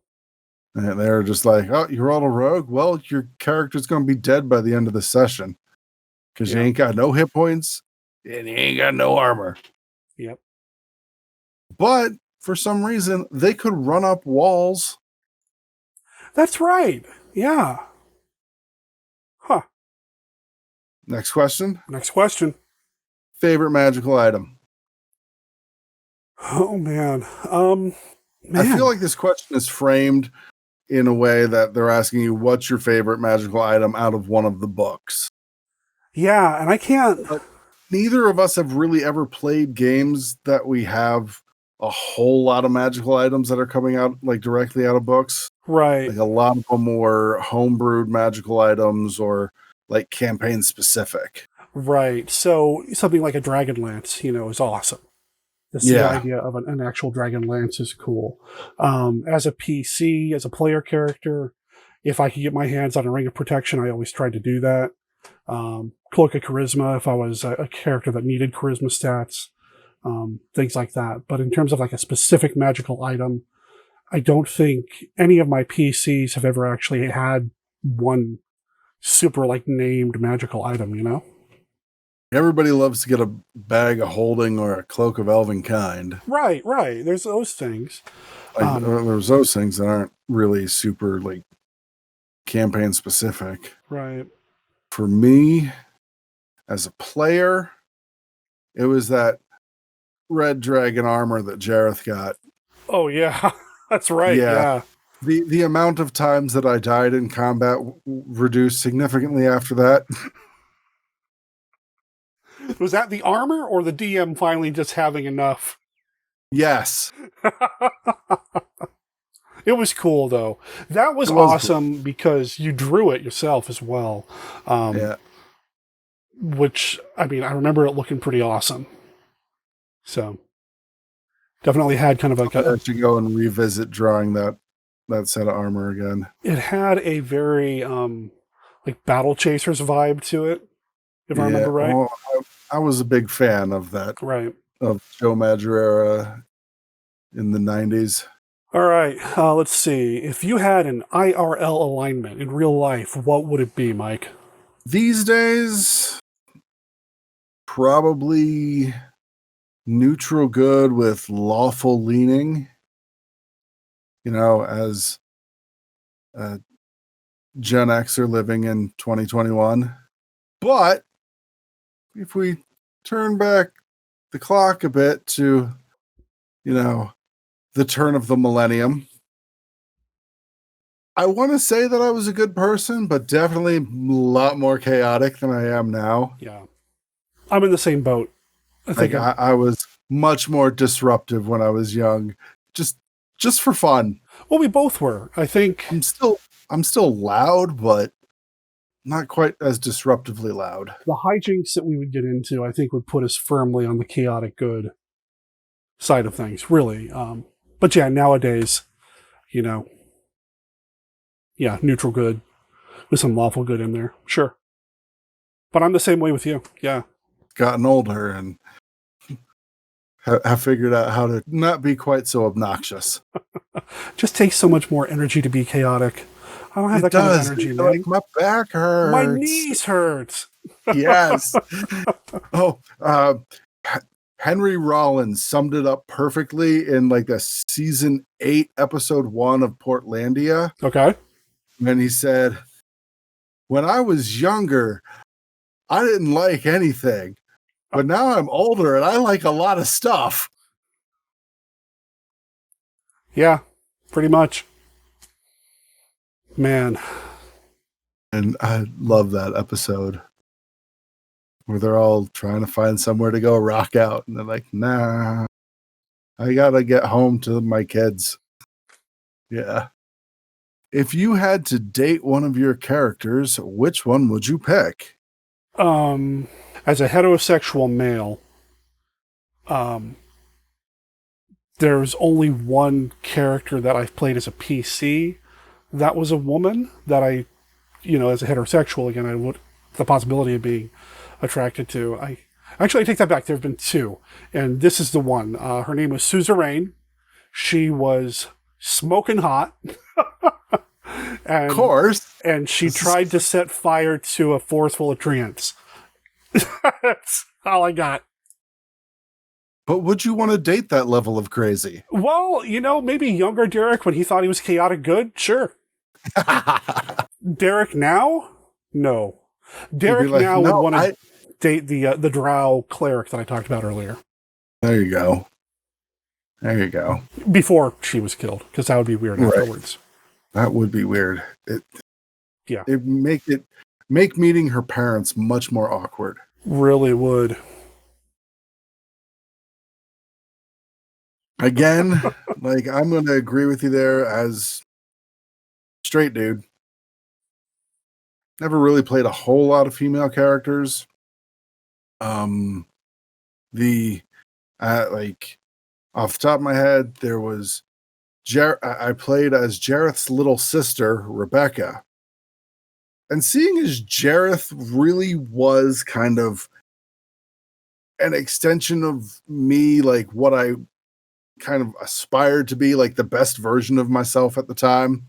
And they're just like, oh, you rolled a rogue? Well, your character's going to be dead by the end of the session because you ain't got no hit points and you ain't got no armor. Yep. But for some reason, they could run up walls. That's right. Yeah. Huh. Next question. Next question. Favorite magical item? Oh, man. I feel like this question is framed in a way that they're asking you, what's your favorite magical item out of one of the books? Yeah, and I can't... But neither of us have really ever played games that we have a whole lot of magical items that are coming out like directly out of books. Right. Like a lot of them were homebrewed magical items or like campaign specific. Right. So something like a Dragon Lance, is awesome. The idea of an actual Dragon Lance is cool. As a PC, as a player character, if I could get my hands on a Ring of Protection, I always tried to do that. Cloak of Charisma, if I was a character that needed charisma stats, things like that. But in terms of like a specific magical item, I don't think any of my PCs have ever actually had one super like named magical item, Everybody loves to get a bag of holding or a cloak of elven kind. Right. There's those things. There's those things that aren't really super like campaign specific. Right. For me, as a player, it was that red dragon armor that Jareth got. Oh yeah, that's right. Yeah. The amount of times that I died in combat reduced significantly after that. Was that the armor or the DM finally just having enough? Yes. It was cool, though. That was awesome cool. Because you drew it yourself as well. Which, I remember it looking pretty awesome. So, definitely had kind of like I should go and revisit drawing that set of armor again. It had a very, like, Battle Chasers vibe to it, if I remember right. Well, I was a big fan of that. Right. Of Joe Madureira in the 90s. All right. Let's see. If you had an IRL alignment in real life, what would it be, Mike? These days, probably neutral good with lawful leaning. As a Gen Xer living in 2021. But if we turn back the clock a bit to, the turn of the millennium, I want to say that I was a good person, but definitely a lot more chaotic than I am now. Yeah. I'm in the same boat. I think I was much more disruptive when I was young, just for fun. Well, we both were. I think I'm still loud, but not quite as disruptively loud. The hijinks that we would get into, I think, would put us firmly on the chaotic good side of things, really. But yeah, nowadays, neutral good with some lawful good in there. Sure. But I'm the same way with you. Yeah. Gotten older and have figured out how to not be quite so obnoxious. Just takes so much more energy to be chaotic. I don't have that kind of energy, man. Like, my back hurts. My knees hurt. Yes. Henry Rollins summed it up perfectly in like the season 8, episode 1 of Portlandia. Okay. And he said, when I was younger, I didn't like anything. But now I'm older and I like a lot of stuff. Yeah, pretty much. Man. And I love that episode where they're all trying to find somewhere to go rock out. And they're like, nah, I got to get home to my kids. Yeah. If you had to date one of your characters, which one would you pick? As a heterosexual male, there's only one character that I've played as a PC that was a woman that I, as a heterosexual, again, I would the possibility of being attracted to. Actually, I take that back. There have been 2, and this is the one. Her name was Suzerain. She was smoking hot. And, Of course. and she tried to set fire to a forest full of treants. That's all I got. But would you want to date that level of crazy? Well, maybe younger Derek when he thought he was chaotic good. Sure. Derek now? No. Derek like, now no, would want to date the drow cleric that I talked about earlier. There you go. There you go. Before she was killed, because that would be weird afterwards. That would be weird. Yeah. It make meeting her parents much more awkward. Really would. Again, like I'm going to agree with you there as straight dude. Never really played a whole lot of female characters. Like off the top of my head, there was I played as Jareth's little sister, Rebecca. And seeing as Jareth really was kind of an extension of me, like what I kind of aspired to be, like the best version of myself at the time,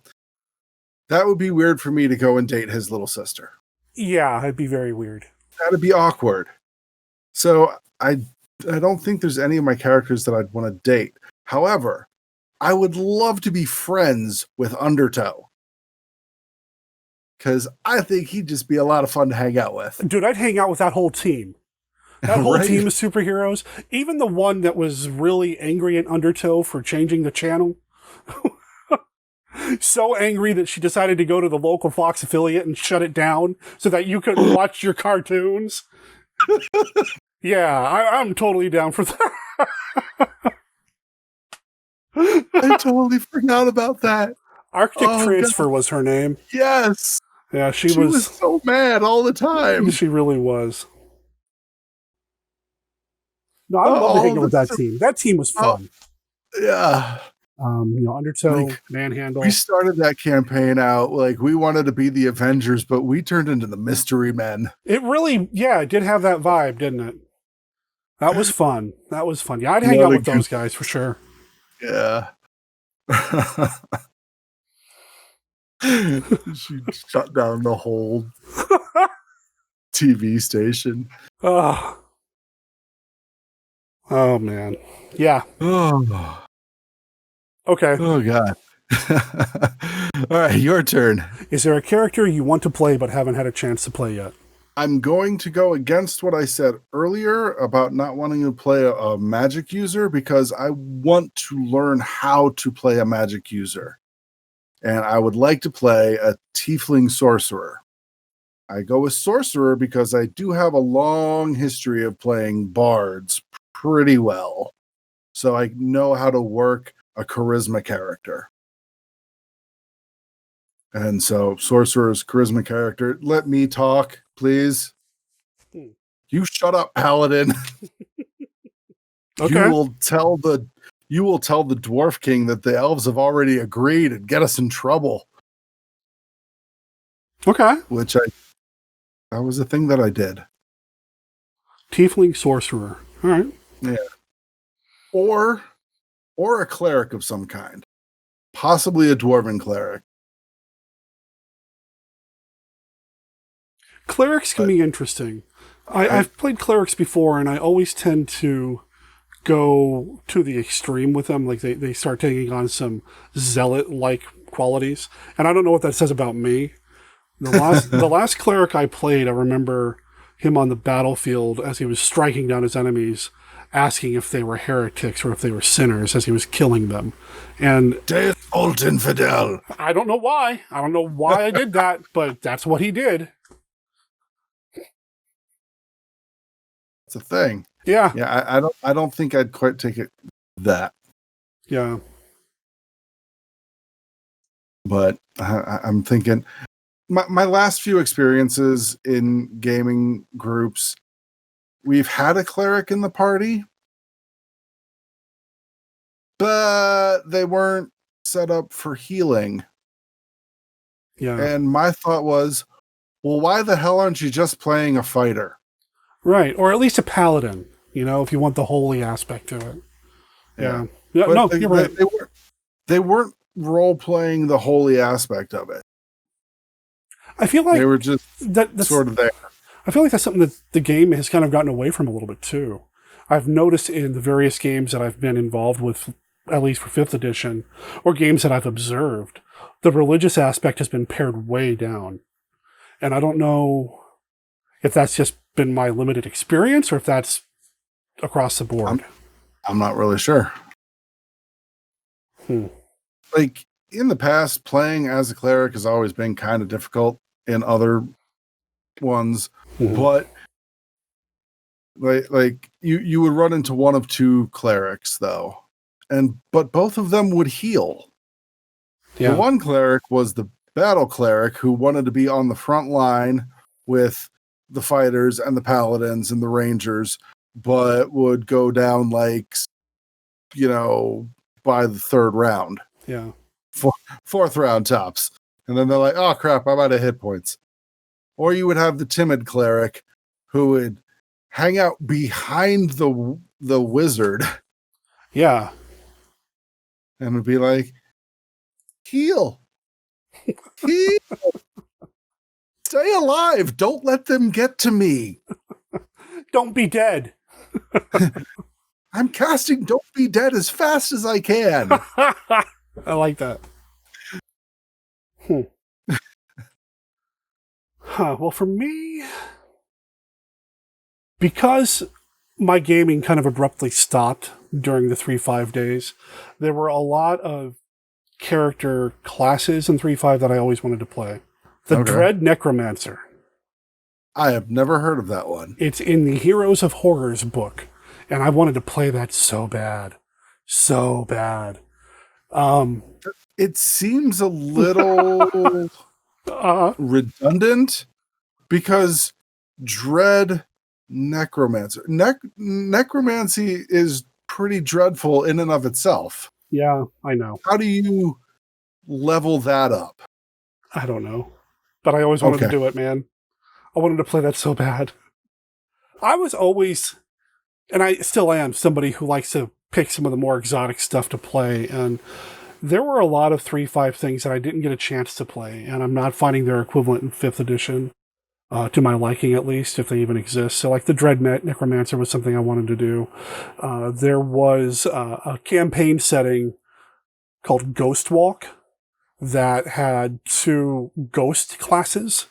that would be weird for me to go and date his little sister. Yeah, it'd be very weird. That'd be awkward. So I don't think there's any of my characters that I'd want to date. However, I would love to be friends with Undertow. Because I think he'd just be a lot of fun to hang out with. Dude, I'd hang out with that whole team. That whole team of superheroes. Even the one that was really angry at Undertow for changing the channel. So angry that she decided to go to the local Fox affiliate and shut it down so that you couldn't watch your cartoons. Yeah, I'm totally down for that. I totally forgot about that. Arctic Transfer was her name. Yes. Yeah, she was so mad all the time. She really was. No, I love hanging with that team. That team was fun. Yeah. Undertow, Manhandle. We started that campaign out like we wanted to be the Avengers, but we turned into the Mystery Men. It really, it did have that vibe, didn't it? That was fun. Yeah, I'd hang out with those guys for sure. Yeah. She shut down the whole TV station. Oh man. Yeah. Oh. Okay. Oh God. All right, your turn. Is there a character you want to play but haven't had a chance to play yet? I'm going to go against what I said earlier about not wanting to play a magic user because I want to learn how to play a magic user. And I would like to play a tiefling sorcerer. I go with sorcerer because I do have a long history of playing bards pretty well. So I know how to work a charisma character. And so sorcerer's charisma character. Let me talk, please. You shut up, paladin. Okay. You will tell the dwarf king that the elves have already agreed and get us in trouble. Okay. That was a thing that I did. Tiefling sorcerer. All right. Yeah. Or a cleric of some kind. Possibly a dwarven cleric. Clerics can be interesting. I've played clerics before, and I always tend to go to the extreme with them. Like they start taking on some zealot-like qualities. And I don't know what that says about me. The last cleric I played, I remember him on the battlefield as he was striking down his enemies, asking if they were heretics or if they were sinners as he was killing them. And Death Old Infidel. I don't know why. I don't know why I did that, but that's what he did. It's a thing. Yeah. Yeah, I don't think I'd quite take it that. Yeah. But I'm thinking my last few experiences in gaming groups, we've had a cleric in the party, but they weren't set up for healing. Yeah. And my thought was, well, why the hell aren't you just playing a fighter? Right, or at least a paladin, if you want the holy aspect to it. Yeah. No, you're right. They weren't role-playing the holy aspect of it. I feel like they were just that's sort of there. I feel like that's something that the game has kind of gotten away from a little bit too. I've noticed in the various games that I've been involved with, at least for 5th edition, or games that I've observed, the religious aspect has been pared way down. And I don't know if that's just been my limited experience or if that's across the board. I'm not really sure. Like, in the past, playing as a cleric has always been kind of difficult in other ones, but like you would run into one of two clerics though, but both of them would heal. The one cleric was the battle cleric who wanted to be on the front line with the fighters and the paladins and the rangers, but would go down by the 3rd round. Yeah. 4th round tops. And then they're like, oh crap, I'm out of hit points. Or you would have the timid cleric who would hang out behind the wizard. Yeah. And would be like, heal. Heal. Stay alive. Don't let them get to me. Don't be dead. I'm casting Don't Be Dead as fast as I can. I like that. Well, for me, because my gaming kind of abruptly stopped during the 3.5 days, there were a lot of character classes in 3.5 that I always wanted to play. The Dread Necromancer. I have never heard of that one. It's in the Heroes of Horrors book, and I wanted to play that so bad. So bad. It seems a little redundant because Dread Necromancer. Necromancy is pretty dreadful in and of itself. Yeah, I know. How do you level that up? I don't know. But I always wanted to do it, man. I wanted to play that so bad. I was always, and I still am, somebody who likes to pick some of the more exotic stuff to play. And there were a lot of 3.5 things that I didn't get a chance to play. And I'm not finding their equivalent in 5th edition, to my liking at least, if they even exist. So like the Dread Necromancer was something I wanted to do. There was a campaign setting called Ghost Walk that had 2 ghost classes,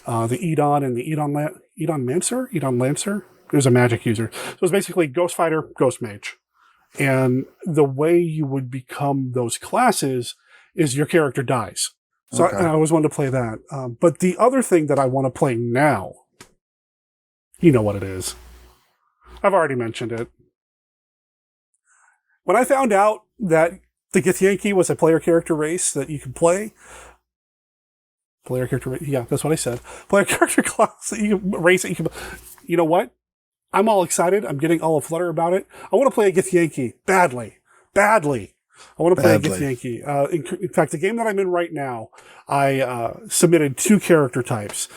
the Edon and the Edon Lancer. There's a magic user. So it was basically Ghost Fighter, Ghost Mage. And the way you would become those classes is your character dies. So I always wanted to play that. But the other thing that I want to play now, you know what it is. I've already mentioned it. When I found out that the Githyanki was a player character race that you could play. Player character race, yeah, that's what I said. Player character class that you can race that you can. You know what? I'm all excited. I'm getting all aflutter about it. I want to play a Githyanki badly. I want to play a Githyanki. In fact, the game that I'm in right now, I submitted 2 character types.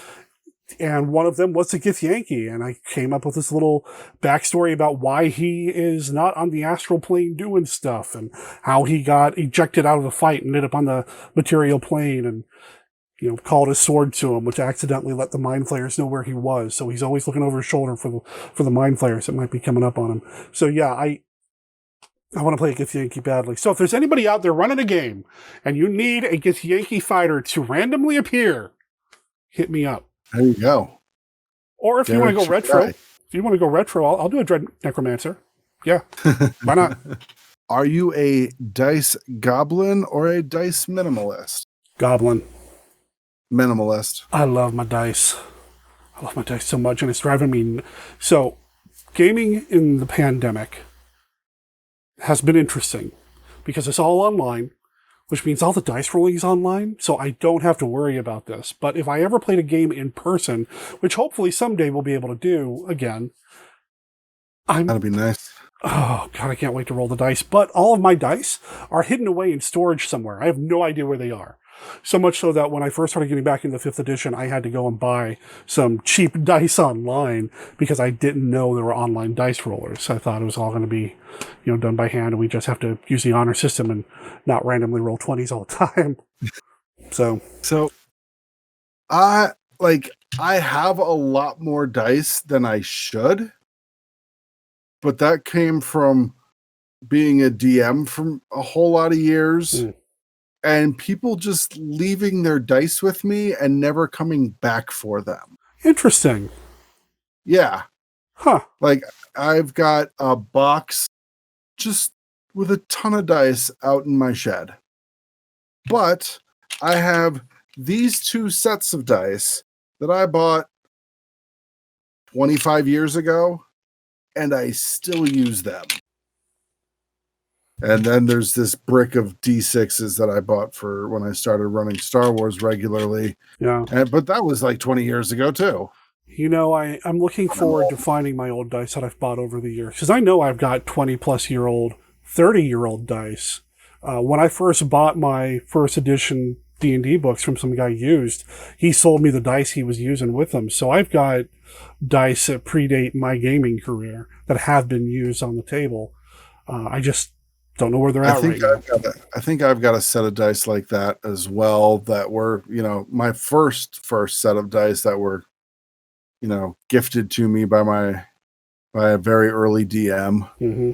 And one of them was the Githyanki, and I came up with this little backstory about why he is not on the astral plane doing stuff, and how he got ejected out of the fight and ended up on the material plane, and called his sword to him, which accidentally let the mind flayers know where he was. So he's always looking over his shoulder for the mind flayers that might be coming up on him. So yeah, I want to play a Githyanki badly. So if there's anybody out there running a game and you need a Githyanki fighter to randomly appear, hit me up. There you go. Or if you want to go retro, I'll do a Dread Necromancer. Yeah, why not? Are you a dice goblin or a dice minimalist? Goblin. Minimalist. I love my dice. I love my dice so much, and it's driving me. So, gaming in the pandemic has been interesting because it's all online, which means all the dice rolling is online, so I don't have to worry about this. But if I ever played a game in person, which hopefully someday we'll be able to do again, that'd be nice. Oh, God, I can't wait to roll the dice. But all of my dice are hidden away in storage somewhere. I have no idea where they are. So much so that when I first started getting back into 5th edition, I had to go and buy some cheap dice online because I didn't know there were online dice rollers. I thought it was all going to be, done by hand, and we just have to use the honor system and not randomly roll 20s all the time. So I have a lot more dice than I should, but that came from being a DM for a whole lot of years. And people just leaving their dice with me and never coming back for them. Interesting. Yeah. Huh. Like, I've got a box just with a ton of dice out in my shed. But I have these 2 sets of dice that I bought 25 years ago, and I still use them. And then there's this brick of D6s that I bought for when I started running Star Wars regularly. Yeah. But that was like 20 years ago, too. I'm looking forward to finding my old dice that I've bought over the years. Because I know I've got 20-plus-year-old, 30-year-old dice. When I first bought my first edition D&D books from some guy used, he sold me the dice he was using with them. So I've got dice that predate my gaming career that have been used on the table. I just don't know where they're at right now. I think I've got a set of dice like that as well that were, my first set of dice that were, gifted to me by a very early DM. Mm-hmm.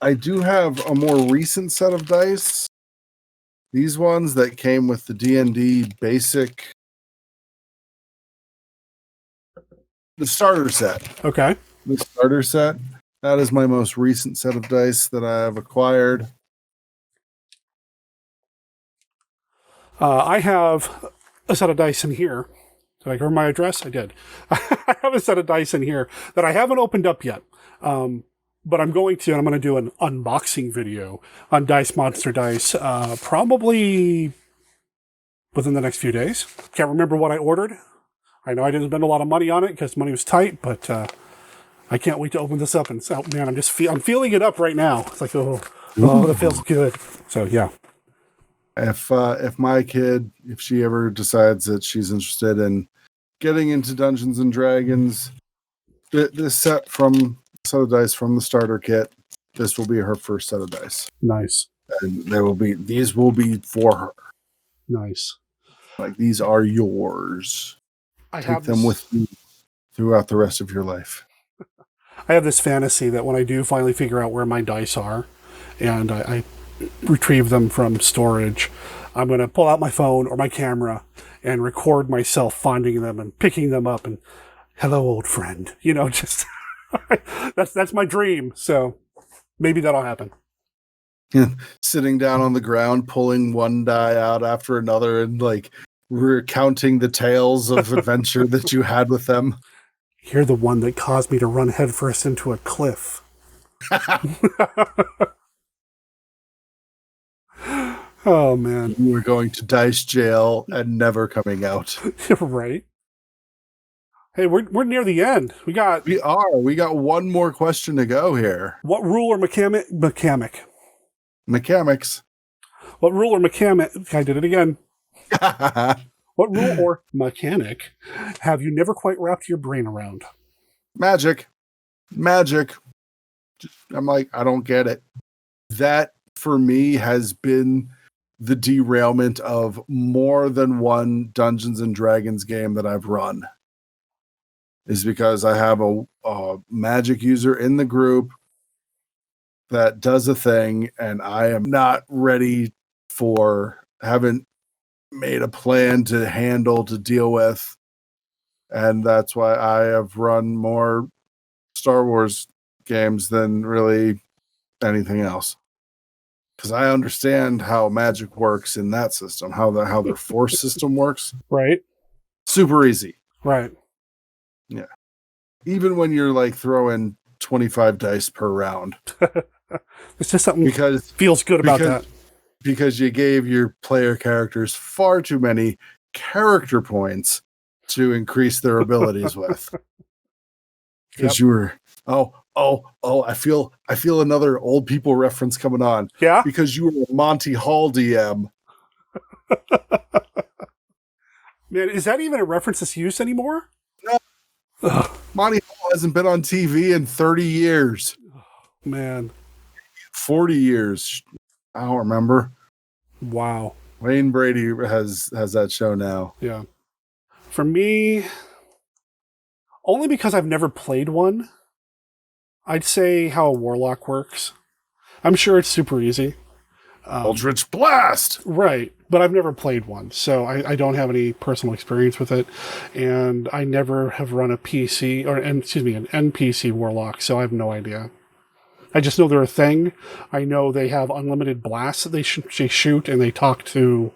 I do have a more recent set of dice. These ones that came with the D&D basic, the starter set. Okay. The starter set. That is my most recent set of dice that I have acquired. I have a set of dice in here. Did I give my address? I did. I have a set of dice in here that I haven't opened up yet. But I'm going to do an unboxing video on Dice Monster Dice, probably within the next few days. Can't remember what I ordered. I know I didn't spend a lot of money on it because money was tight, but I can't wait to open this up and say, oh man, I'm feeling it up right now. It's like, oh, that feels good. So yeah. If my kid, if she ever decides that she's interested in getting into Dungeons and Dragons, this set of dice from the starter kit, this will be her first set of dice. Nice. And these will be for her. Nice. Like, these are yours. Take them with you throughout the rest of your life. I have this fantasy that when I do finally figure out where my dice are and I retrieve them from storage, I'm going to pull out my phone or my camera and record myself finding them and picking them up and, hello, old friend. Just that's my dream. So maybe that'll happen. Sitting down on the ground, pulling one die out after another and like recounting the tales of adventure that you had with them. You're the one that caused me to run headfirst into a cliff. Oh, man. We're going to dice jail and never coming out. Right. Hey, we're near the end. We got one more question to go here. What rule or mechanics? What rule or mechanic? I did it again. What rule or mechanic have you never quite wrapped your brain around? Magic. I'm like, I don't get it. That for me has been the derailment of more than one Dungeons and Dragons game that I've run. Is because I have a magic user in the group that does a thing, and I am not ready haven't made a plan to deal with. And that's why I have run more Star Wars games than really anything else. Because I understand how magic works in that system, how their force system works. Right. Super easy. Right. Yeah. Even when you're like throwing 25 dice per round. It's just something feels good about that. Because you gave your player characters far too many character points to increase their abilities with. Because you were, I feel another old people reference coming on. Yeah? Because you were a Monty Hall DM. Man, is that even a reference that's used anymore? No. Ugh. Monty Hall hasn't been on TV in 30 years. Man. 40 years. I don't remember. Wow. Wayne Brady has that show now. Yeah. For me, only because I've never played one, I'd say how a warlock works. I'm sure it's super easy. Eldritch Blast! Right, but I've never played one, so I don't have any personal experience with it, and I never have run a PC, an NPC warlock, so I have no idea. I just know they're a thing. I know they have unlimited blasts that they shoot, and they talk to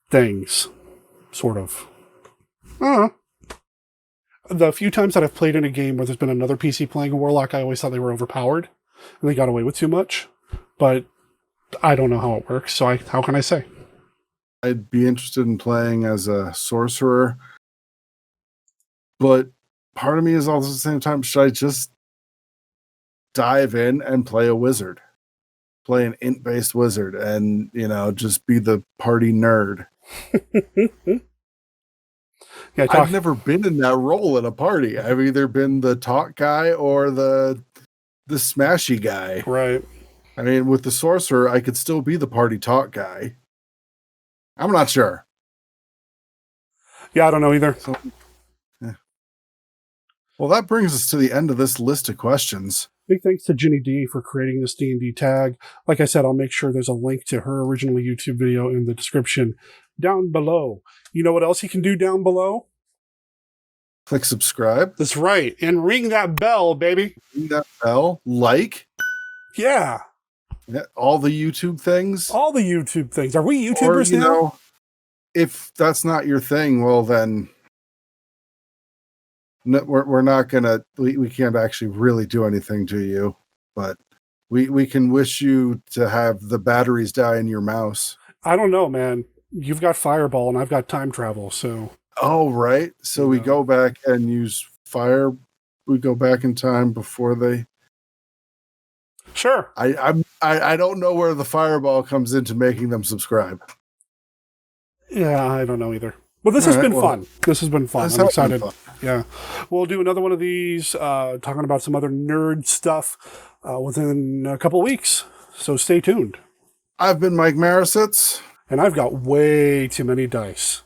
things, sort of. The few times that I've played in a game where there's been another PC playing a warlock, I always thought they were overpowered, and they got away with too much, but I don't know how it works, so how can I say? I'd be interested in playing as a sorcerer, but part of me is also at the same time, should I just dive in and play a wizard? Play an int-based wizard and, just be the party nerd. Yeah, I've never been in that role in a party. I've either been the talk guy or the smashy guy. Right. I mean, with the sorcerer, I could still be the party talk guy. I'm not sure. Yeah, I don't know either. So, yeah. Well, that brings us to the end of this list of questions. Big thanks to Ginny D for creating this D&D tag. Like I said, I'll make sure there's a link to her original YouTube video in the description down below. You know what else you can do down below? Click subscribe. That's right. And ring that bell, baby. Ring that bell. Like. Yeah. All the YouTube things. All the YouTube things. Are we YouTubers now? If that's not your thing, well then we're not gonna. We can't actually really do anything to you, but we can wish you to have the batteries die in your mouse. I don't know, man. You've got Fireball and I've got time travel, so. Oh right. So we go back and use fire. We go back in time before they. Sure. I don't know where the fireball comes into making them subscribe. Yeah, I don't know either. Well, this has been fun. This has been fun. I'm excited. Yeah. We'll do another one of these, talking about some other nerd stuff within a couple of weeks. So stay tuned. I've been Mike Marosits. And I've got way too many dice.